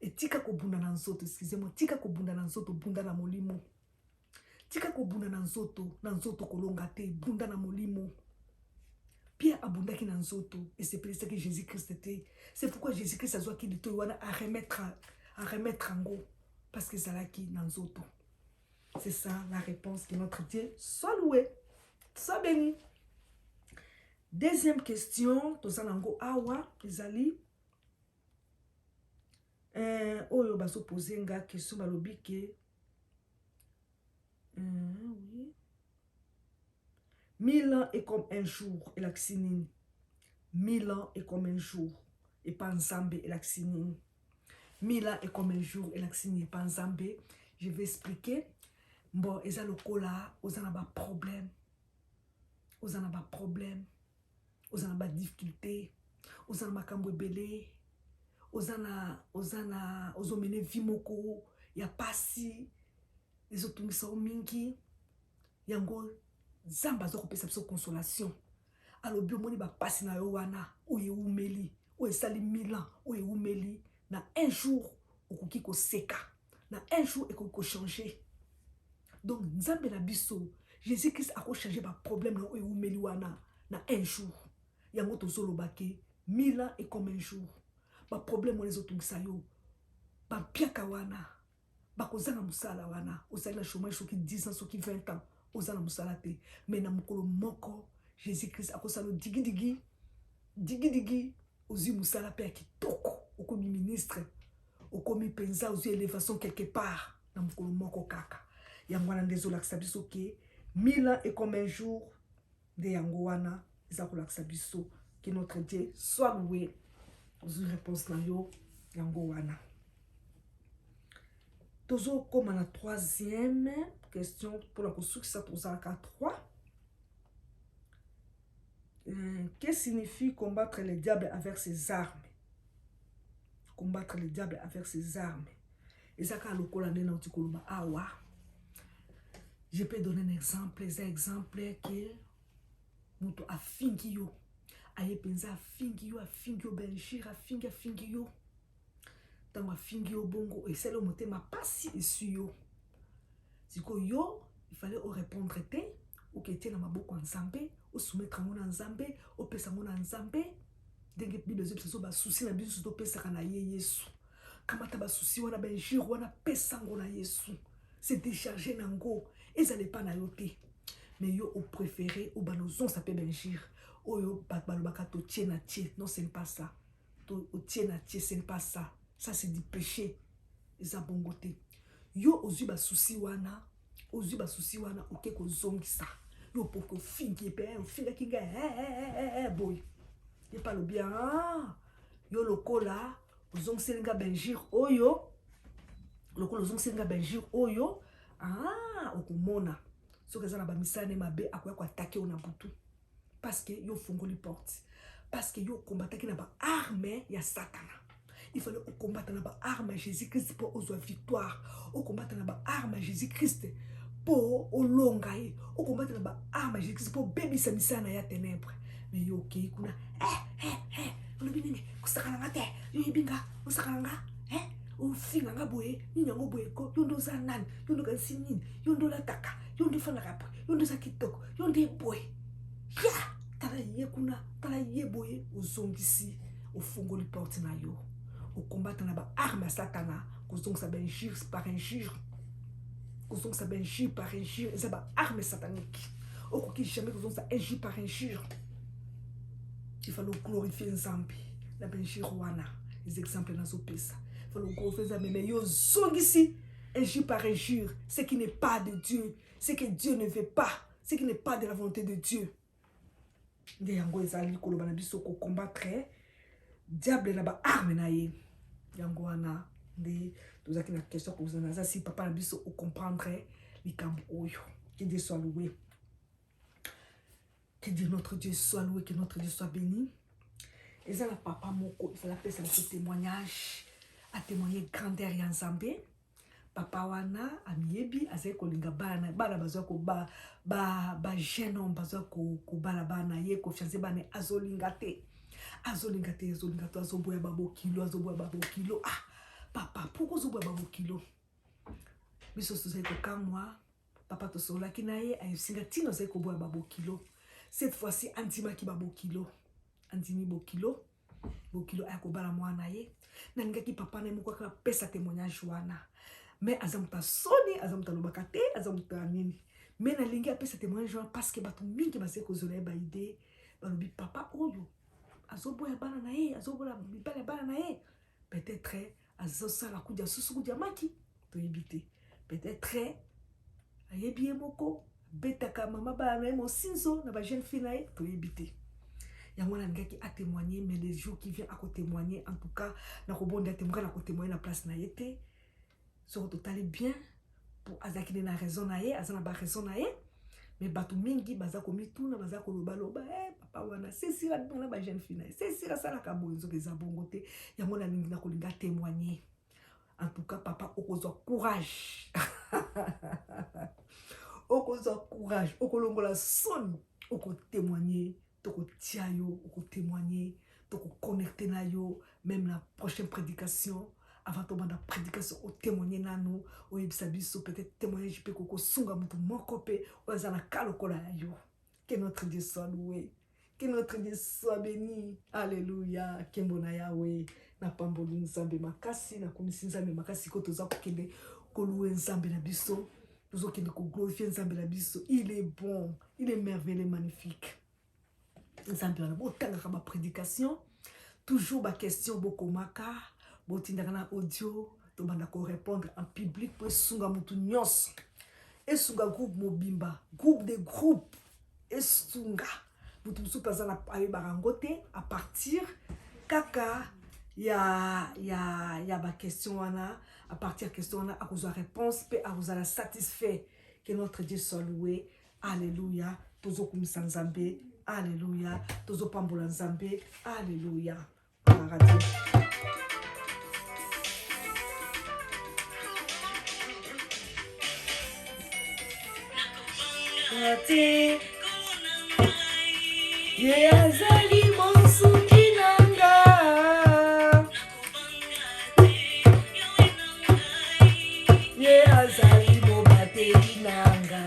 E tika ko bunda na nzoto, excusez-moi, tika ko bunda na nzoto bunda na molimo. Tika ko bunda na nzoto kolonga te, bunda na molimo. Pierre a bunda ki na nzoto, et c'est pour ça que Jésus-Christ était. C'est pourquoi Jésus-Christ a zoa ki lito wana à remettre en go, parce que ça la ki na nzoto. C'est ça la réponse que notre Dieu soit loué, soit béni. Deuxième question, tozanango awa, ezali. Oyo baso poser nga question balobi ke. Oui. 1000 ans est comme un jour, et l'accinine. 1000 ans est comme un jour, et pas ensemble, et l'accinine. 1000 ans est comme un jour, et l'accinine, et pas ensemble. Je vais expliquer. Bon, et ça le cola, aux en a pas problème. Aux en a pas problème. Aux en a pas difficulté. Aux en a pas cambo belé. Aux en a mené vimoko. Y a pas si. Les autres sont mingi. Yango. Zamba zo kopesa biso consolation. Alors bio moni ba pasi na yo wana oye umeli oye sali 1000 ans oye umeli na un jour okoki ko seka na un jour ekoki ko changer. Donc nzambe na biso Jésus-Christ a ko changer ba problème na oye umeli wana na un jour. Yango tozolo bake 1000 ans est comme un jour. Ba problème les autres yo ba piaka wana ba kozanga musala wana osali na chômage soki 10 ans soki 20 ans. Ozana musalate mais na mukolo moko Jésus-Christ akosalo digi ozi musala pe kitoko okomi ministre okomi penza ozi élévation quelque part na mukolo moko kaka yangwana ndezola kisabiso ke 1000 ans est comme un jour de yangwana ezakola kisabiso que notre Dieu soit loué. Ozi réponse na yo yangwana. Toujours comme à la troisième question pour la construction, ça à 3. Qu'est-ce que signifie combattre le diable avec ses armes? Combattre le diable avec ses armes. Et ça, quand le awa. Je peux donner un exemple. Les exemples que nous a fingi yo. Aye penza fingi yo benjir fingi yo. Dans ma fingi yo bongo et c'est le moté ma passi dessus yo. Siko yo, il fallait au répondre te ou que tu na maboko nzambe, ou soumettre ngona nzambe, ou pesa ngona nzambe. Denge bible zo biso ba souci na biso to pesa kana ye Yesu. Kamata ba souci wana ben jiro wana pesa ngona Yesu. C'est décharger nango et ça n'est pas na yoté. Mais yo au préféré ou banozon ça peut benjir. Oyo balobaka to tiena tie, non c'est pas ça. To tiena tie c'est pas ça. Ça c'est du péché. Et ça bongoté. Yo ozuba souci wana oke ko zongisa. Yo poko fingi pe finga kinga boy. Y pas le bien. Yo lokola ozongselinga benjir oyo. Lokola ozongselinga benjir oyo. Okomona. Soki eza na ba misane mabe akoya ko attaquer ona butu. Parce que yo fongoli porte. Parce que yo combataki na ba arme ya Satana. Il fallait combattre dans l'arme à Jésus-Christ pour avoir victoire. Au combattre dans l'arme à Jésus-Christ pour au longaï. Au combattre dans l'arme à Jésus-Christ pour baby samisa na ya ténèbres. Mais yo ok kuna le binenge kusakalanga te yo ibinga kusakalanga ofinga nga boye ninyango boye ko yondo za nani yondo kansi nini yondo la taka yondo fana kapo yondo za kitoko yondo boye ya tala ye kuna tala ye boye ozongisi ofungoli porte na yo okombata na ba arme satana kozongisa ba injure par injure kozongisa ba injure par injure eza ba arme satanique okoki jamais kozongisa injure par injure il faut glorifier Nzambe la ba injure wana les exemples dans opesa il faut glorifier Nzambe mais yo zongisi injure par injure ce qui n'est pas de Dieu ce que Dieu ne veut pas ce qui n'est pas de la volonté de Dieu nde yango ezali koloba na biso ko combattre diable na ba arme na ye yango wana nde tozaki na question ko vous na si papa na biso o comprendre likambo oyo que Dieu soit loué que Dieu notre Dieu soit loué que notre Dieu soit béni et ça la papa moko il faut l'appeler ça ce témoignage à témoigner grandeur ya Nzambe papa wana amiebi azali kolinga bana bazwa ko ba jeune homme bazwa ko bala bana ye confiance bana azolinga te azoboya babo kilo ah papa pourquoi ozoboya babo kilo biso tozali kokamwa papa tosolaki na ye ayesinga ntina ozali koboya babo kilo cette fois-ci andimaki babo kilo andimi bokilo aya kobala mwana ye nalingaki papa na ye moko kaka pesa témoignage wana mais azamuta soni azamuta lobaka te azamuta nini mais nalingi apesa témoignage wana parce que bato mingi bazali kozola ye baide balobi papa oyo azoboya bana na ye azobola mibali ya bana na ye peut-être azosala kudia susu kudia maki toyebi te peut-être ayebi ye moko betaka mama bana na ye mosinzo na ba jeune fille na ye toyebi te yango nalingaki atémoigner mais les jours qui viennent à témoigner en tout cas na kobonda témoigner na témoigner na place na ye te so totali bien pour azakine na raison na ye azana ba raison na ye mais bato mingi baza komituna baza koloba loba papa wana sesira na ba jeune fille na ye sesira sala ka bonzo ke za bongo te yango na lingi na kolinga témoigner en tout cas papa okozwa courage okozwa courage okolongola son oko témoigner toko tia yo oko témoigner toko connecter na yo même la prochaine prédication avant de la prédication au témoigner nano au biso peut-être témoignage pe koko sunga mutu moko pe ozana kalokola yo que notre Dieu soit loué que notre Dieu soit béni alléluia kembona Yahweh na pamboli Nzambe makasi na komisi Nzambe makasi ko toza kokende ko louer Nzambe na biso tozo kende ko glorifier Nzambe na biso il est bon il est merveilleux magnifique Nzambe na botanga ka prédication toujours ba question bokomaka botindaka na audio tobanda ko répondre en public pour sunga mutu nyos esunga groupe mobimba groupe de groupe esunga mutu musu paza na ayeba rangote à partir kaka ya ba question wana à partir question wana akozwa réponse pe akozala satisfait que notre Dieu soit loué alléluia tozo kumisa Nzambe alléluia tozo pambola Nzambe alléluia radio. Ye azali monsuki nanga ye azali mobateli nanga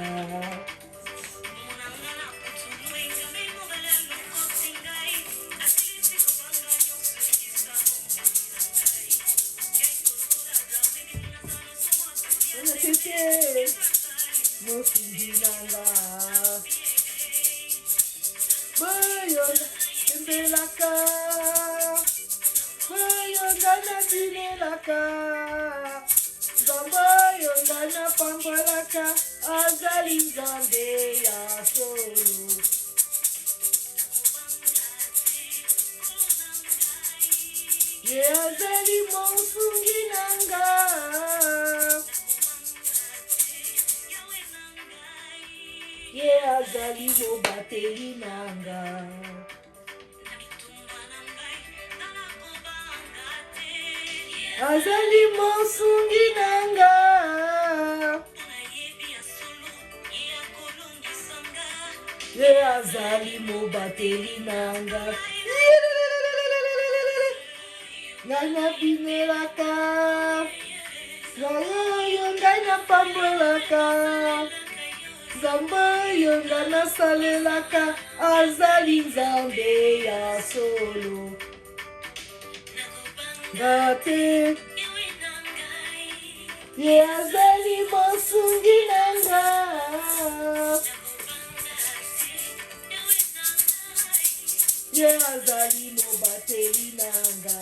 monsuki nanga Boyonda tembelaka Boyonda na dinelaka Zamboyonda na pangolaka Azali Nzambe ya solo Ye azali monsungi nanga Ye azali mobateli nanga Azali monsungi nanga Ye azali mobateli nanga ngai nabinelaka, ngai oyo ngai napambolaka, Nzambe oyo ngai nasalelaka, azali Nzambe ya solo. Ngate ye azali mosungi na nga, ye azali mobateli na nga,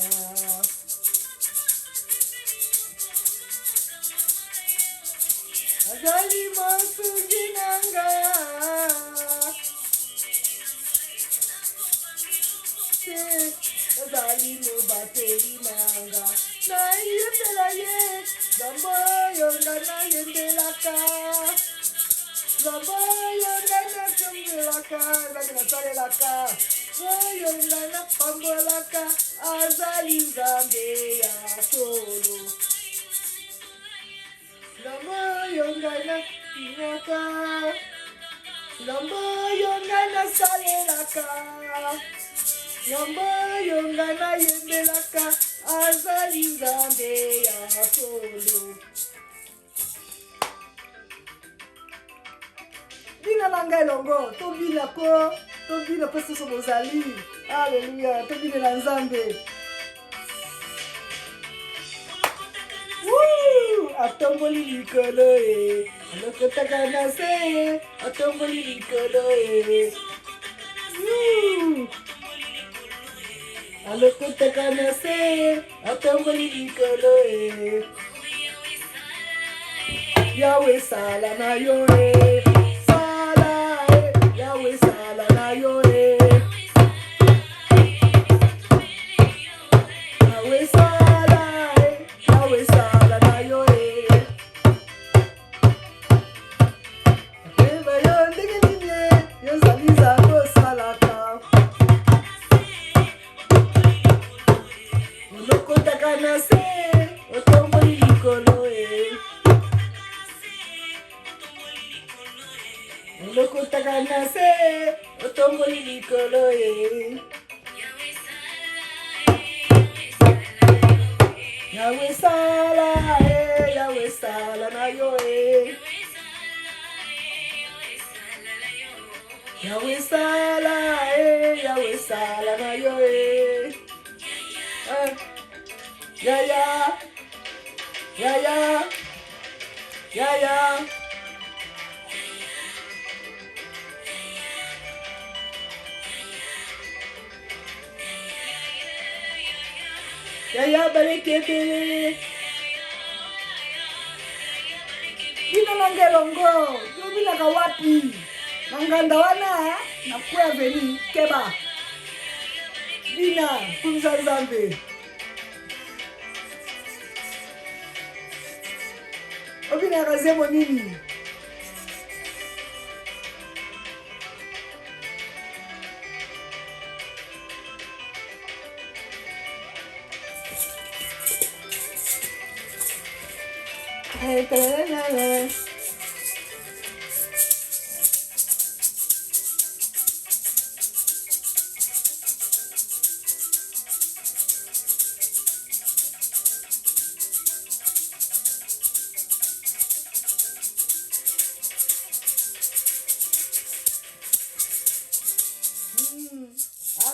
azali mosungi na nga, azali mobateli na nga, nayembela ye, Nzambe oyo ngai nayembelaka, Nzambe oyo ngai nasambelaka, nzambe nasalelaka, oyo ngai napambolaka, azali Nzambe ya solo. Nzambe oyo ngai napinaka, Nzambe oyo ngai nasalelaka, Nzambe oyo ngai nayembelaka, azali Nzambe ya solo. Bina na ngai elongo, tobina po soso bozali. Alleluya, tobina na Nzambe. Atomboli likolo e, alokotaka na se, atomboli likolo e. Alokotaka na se, atomboli likolo e. Yahweh sala na yo e, sala e, Yahweh sala na yo e. Yahweh sala e, Yahweh sala na yo e. Eva yo ndenge nini yo zali zango salaka. Olokotaka na se, otomboli likolo e. Olokotaka na se, otomboli likolo e. Yahweh sala e, Yahweh sala na yo e. Yahweh sala e, Yahweh sala na yo e. Ya ya, ya ya, ya ya. Ya ya balekete. Bina na ngelongo, yo bina ka wapi? Nanganda wana na kuya veni keba. Bina kumza Nzambe. Obina kazemo nini?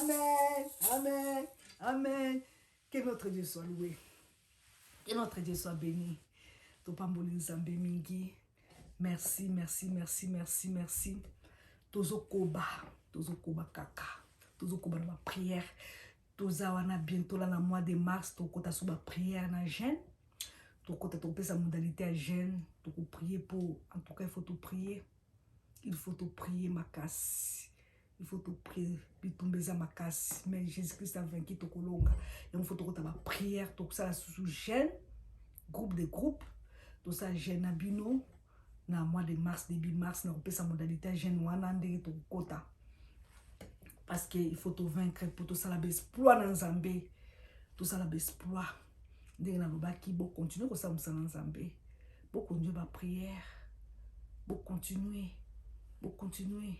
Amen, amen, amen. Que notre Dieu soit loué. Que notre Dieu soit béni. Topamboli Nzambe mingi. Merci, merci, merci, merci, merci. Tozokoba kaka. Tozokoba na prière. Toza wana bientôt là na mois de mars. Tokota suba prière na jeûne. Tokota topesa modalité à jeûne. Toko prier pour. En tout cas, il faut tout prier. Il faut tout prier makasi. Il faut tout prier. Bitumbeza makasi. Mais Jésus-Christ a vaincu tokolonga. Il faut tout ta prière. Tout ça sous jeûne. Groupe de groupes. Tout ça jeûne na bino. Na mois de mars, début mars, na repesa modalité jeune wana ndenge to kota. Parce que il faut tout vaincre pour tout ça la exploit dans Nzambe. Tout ça la exploit. Ndenge na lobaki bo continuer ko ça dans Nzambe. Bo continuer ba prière. Bo continuer. Bo continuer.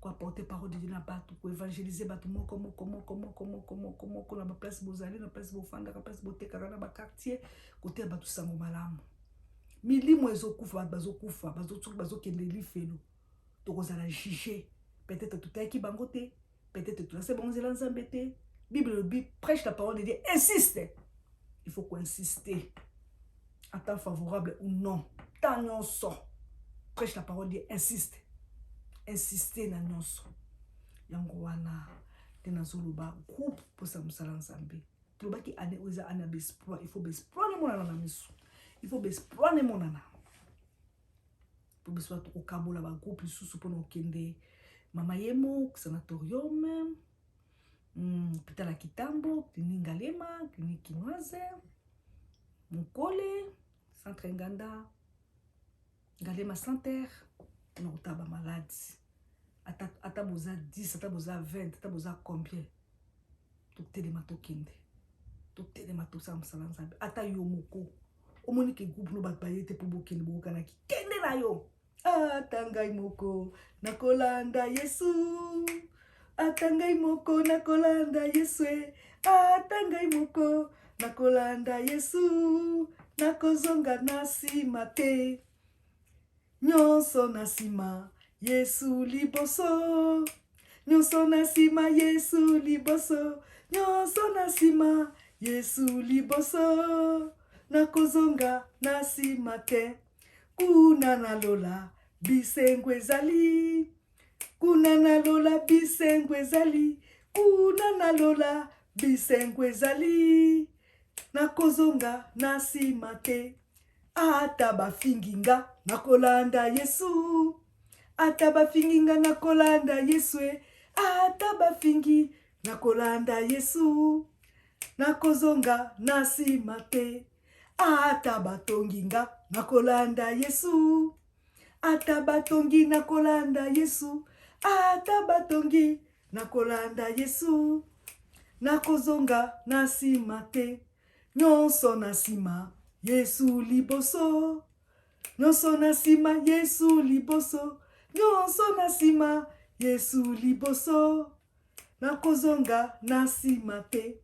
Quoi porter parole de Dieu na batu, quoi évangéliser batu comment na place bozali, na place bofanda, na place botekaka na ba quartier, côté batu sango malamu. Milimo ezokufa bazokufa, bazokende lifelo. Tokozala juger. Peut-être tout qui bangote, peut-être tout c'est bon zela nzambe te. Bible prêche la parole de Dieu, insiste. Il faut qu'on insiste. En temps favorable ou non. Tant nyonso. Prêche la parole de Dieu, insiste. Insister na nyonso. Yango wana tena zoloba groupe pour sa musala nzambe. Toloba ki ane oza ane bespoir, il faut bespoir ne monana na misu. Il faut bespoir ne monana. Pour bespoir to kabola ba groupe lisusu pour no kende mama yemo sanatorium. Hôpital ya Kitambo, clinique Ngalema, clinique Kinoise, Mukole, centre Nganda, Ngalema Center, on a otaba malade. Ata boza 10, ata boza 20, ata boza combien? Tout telema to kende. Tout telema to sa msala nzambe. Ata yo moko. Omoni ke groupe no batbayete pour bokende bokana ki kende na yo. Atangai moko nakolanda Yesu. Atangai moko nakolanda Yesu. Atangai moko nakolanda Yesu. Nakozonga nasima te. Nyonso nasima Yesu liboso. Nyonso nasima Yesu liboso. Nyonso nasima Yesu liboso. Nakozonga nasima te. Kuna nalola bisengo ezali. Kuna nalola bisengo ezali. Kuna nalola bisengo ezali. Nakozonga nasima te. Ata bafinginga nakolanda Yesu. Ata bafinginga nakolanda Yesu. Ata bafingi nakolanda Yesu. Nakozonga nasima te. Ata batonginga nakolanda Yesu. Ata batongi nakolanda Yesu. Ata batongi nakolanda Yesu. Nakozonga nasima te. Nyonso nasima Yesu liboso. Nyonso nasima Yesu liboso. Nyonso nasima Yesu liboso. Nakozonga nasima te.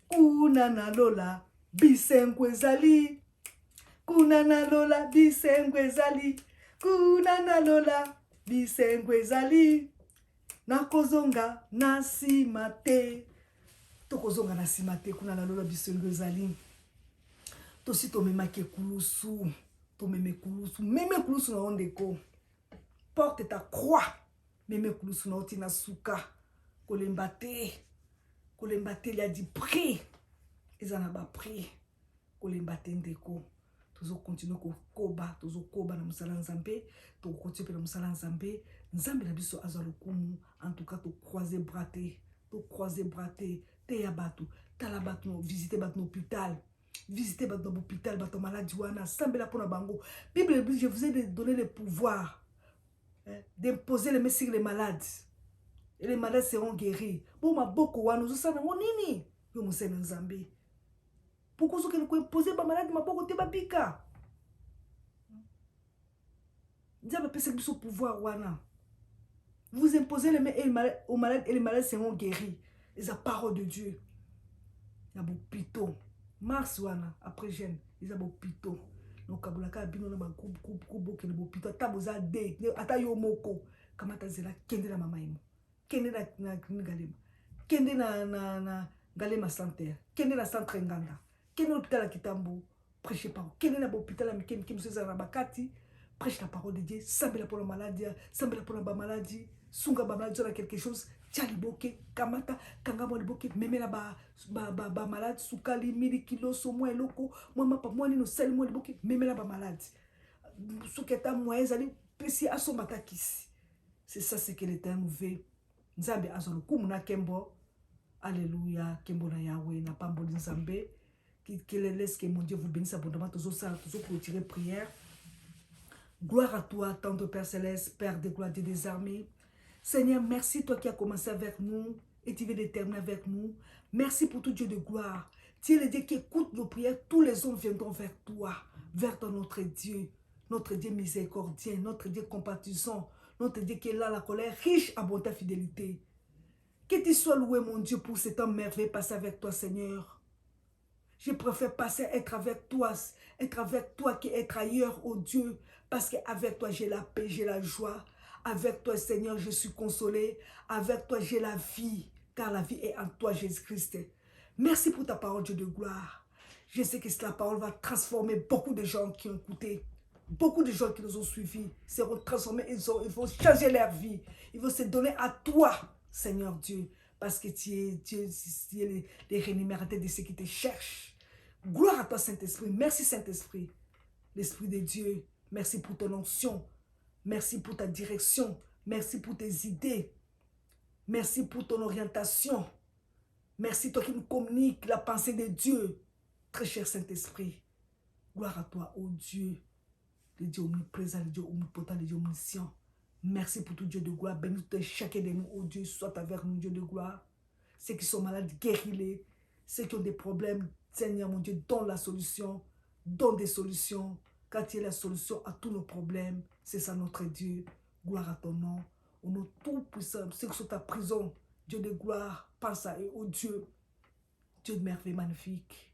Kuna nalola bisengo ezali. Kuna nalola bisengo ezali. Kuna nalola bisengo ezali. Nakozonga nasima te. Tokozonga nasima te. Kuna nalola bisengo ezali. Tosi tomemaki kulusu. Tomeme kulusu. Meme kulusu na ondeko. Porte ta croix. Meme kulusu na oti na suka. Kolemba te. Kolemba te li a dit prie. Ezana ba prie. Kolemba te ndeko. Tozo continue koba. Tozo koba na musala nzambe. To continue na musala nzambe. Nzambe na biso azwa lokumu. En tout cas to croiser bras te. To croiser bras te. Te ya batu. Tala batu no. Visiter batu no hôpital. Visiter batu no hôpital. Batu maladi wana. Sambela pona bango. Bible dit, je vous ai donné le pouvoir d'imposer les mains sur les malades. Et les malades seront guéris. Bon, ma boko wana. Nous savons nini. Yo musene nzambe. Pourquoi vous avez imposé les malades ma boko te babika? Nzambe pese biso pouvoir wana. Vous imposez les mains aux malades et les malades seront guéris. Et la parole de Dieu. Il y a beau pito. Mars wana après jeune. Il y a beau pito. Donc kabulaka bino na ba groupe ke beau pito. Ata boza de. Ata yo moko. Kamata zela kende na mama imo. Kende na Ngalema. Kende na Ngalema Center. Kende na centre Nganda. Kende na hôpital ya Kitambo. Prêchez parole. Kende na hôpital ya Mikemi Mseza na Bakati. Prêche la parole de Dieu. Sambela pour la maladie. Sambela pour la maladie. Sunga ba maladie na quelque chose. Tchaliboke. Kamata. Kangamo liboke. Meme la ba malade. Sukali. 1000 kilos. Somo eloko. Moi pa moi ni no sel moi liboke. Meme la ba malade. Suketa moyen zali. Pesi asomata kisi. C'est ça ce que l'Éternel veut. Nzambe azolo kumuna kembo. Alléluia. Kembo na Yahweh. Na pamboli Nzambe. Que laisse que mon Dieu vous bénisse abondamment. Toujours clôturer prière. Gloire à toi, tendre Père Céleste, Père des gloires des armées. Seigneur, merci toi qui as commencé avec nous et tu veux terminer avec nous. Merci pour tout Dieu de gloire. Tu es le Dieu qui écoute nos prières. Tous les hommes viendront vers toi, vers ton notre Dieu miséricordieux, notre Dieu compatissant, Notre Dieu qui est là, la colère, riche en bonté et fidélité. Que tu sois loué, mon Dieu, pour cet temps merveilleux passé avec toi, Seigneur. Je préfère passer, être avec toi qui être ailleurs, oh Dieu, parce qu'avec toi, j'ai la paix, j'ai la joie. Avec toi, Seigneur, je suis consolé. Avec toi, j'ai la vie, car la vie est en toi, Jésus-Christ. Merci pour ta parole, Dieu de gloire. Je sais que cette parole va transformer beaucoup de gens qui ont écouté. Beaucoup de gens qui nous ont suivis seront transformés, ils vont changer leur vie. Ils vont se donner à toi, Seigneur Dieu, parce que tu es les rémunérateurs de ceux qui te cherchent. Gloire à toi, Saint-Esprit. Merci, Saint-Esprit, l'Esprit de Dieu. Merci pour ton onction. Merci pour ta direction. Merci pour tes idées. Merci pour ton orientation. Merci, toi qui nous communiques la pensée de Dieu. Très cher Saint-Esprit, gloire à toi, ô Dieu, le Dieu omniprésent, le Dieu omnipotent, le Dieu omniscient. Merci pour tout Dieu de gloire. Bénis chacun de nous, ô Dieu, soit avec nous, Dieu de gloire. Ceux qui sont malades, guéris-les. Ceux qui ont des problèmes, Seigneur, mon Dieu, donne la solution. Donne des solutions. Car tu es la solution à tous nos problèmes. C'est ça notre Dieu. Gloire à ton nom. Au nom tout-puissant, ceux qui sont à prison, Dieu de gloire, pense à eux, ô Dieu. Dieu de merveille magnifique.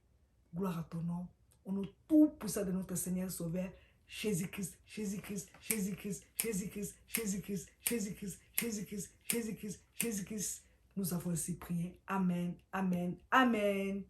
Gloire à ton nom. Au nom tout-puissant de notre Seigneur Sauveur, Jésus-Christ, Jésus-Christ, Jésus-Christ, Jésus-Christ, Jésus-Christ, Jésus-Christ, Jésus-Christ, Jésus-Christ, Jésus-Christ. Nous avons ainsi prié. Amen, amen, amen.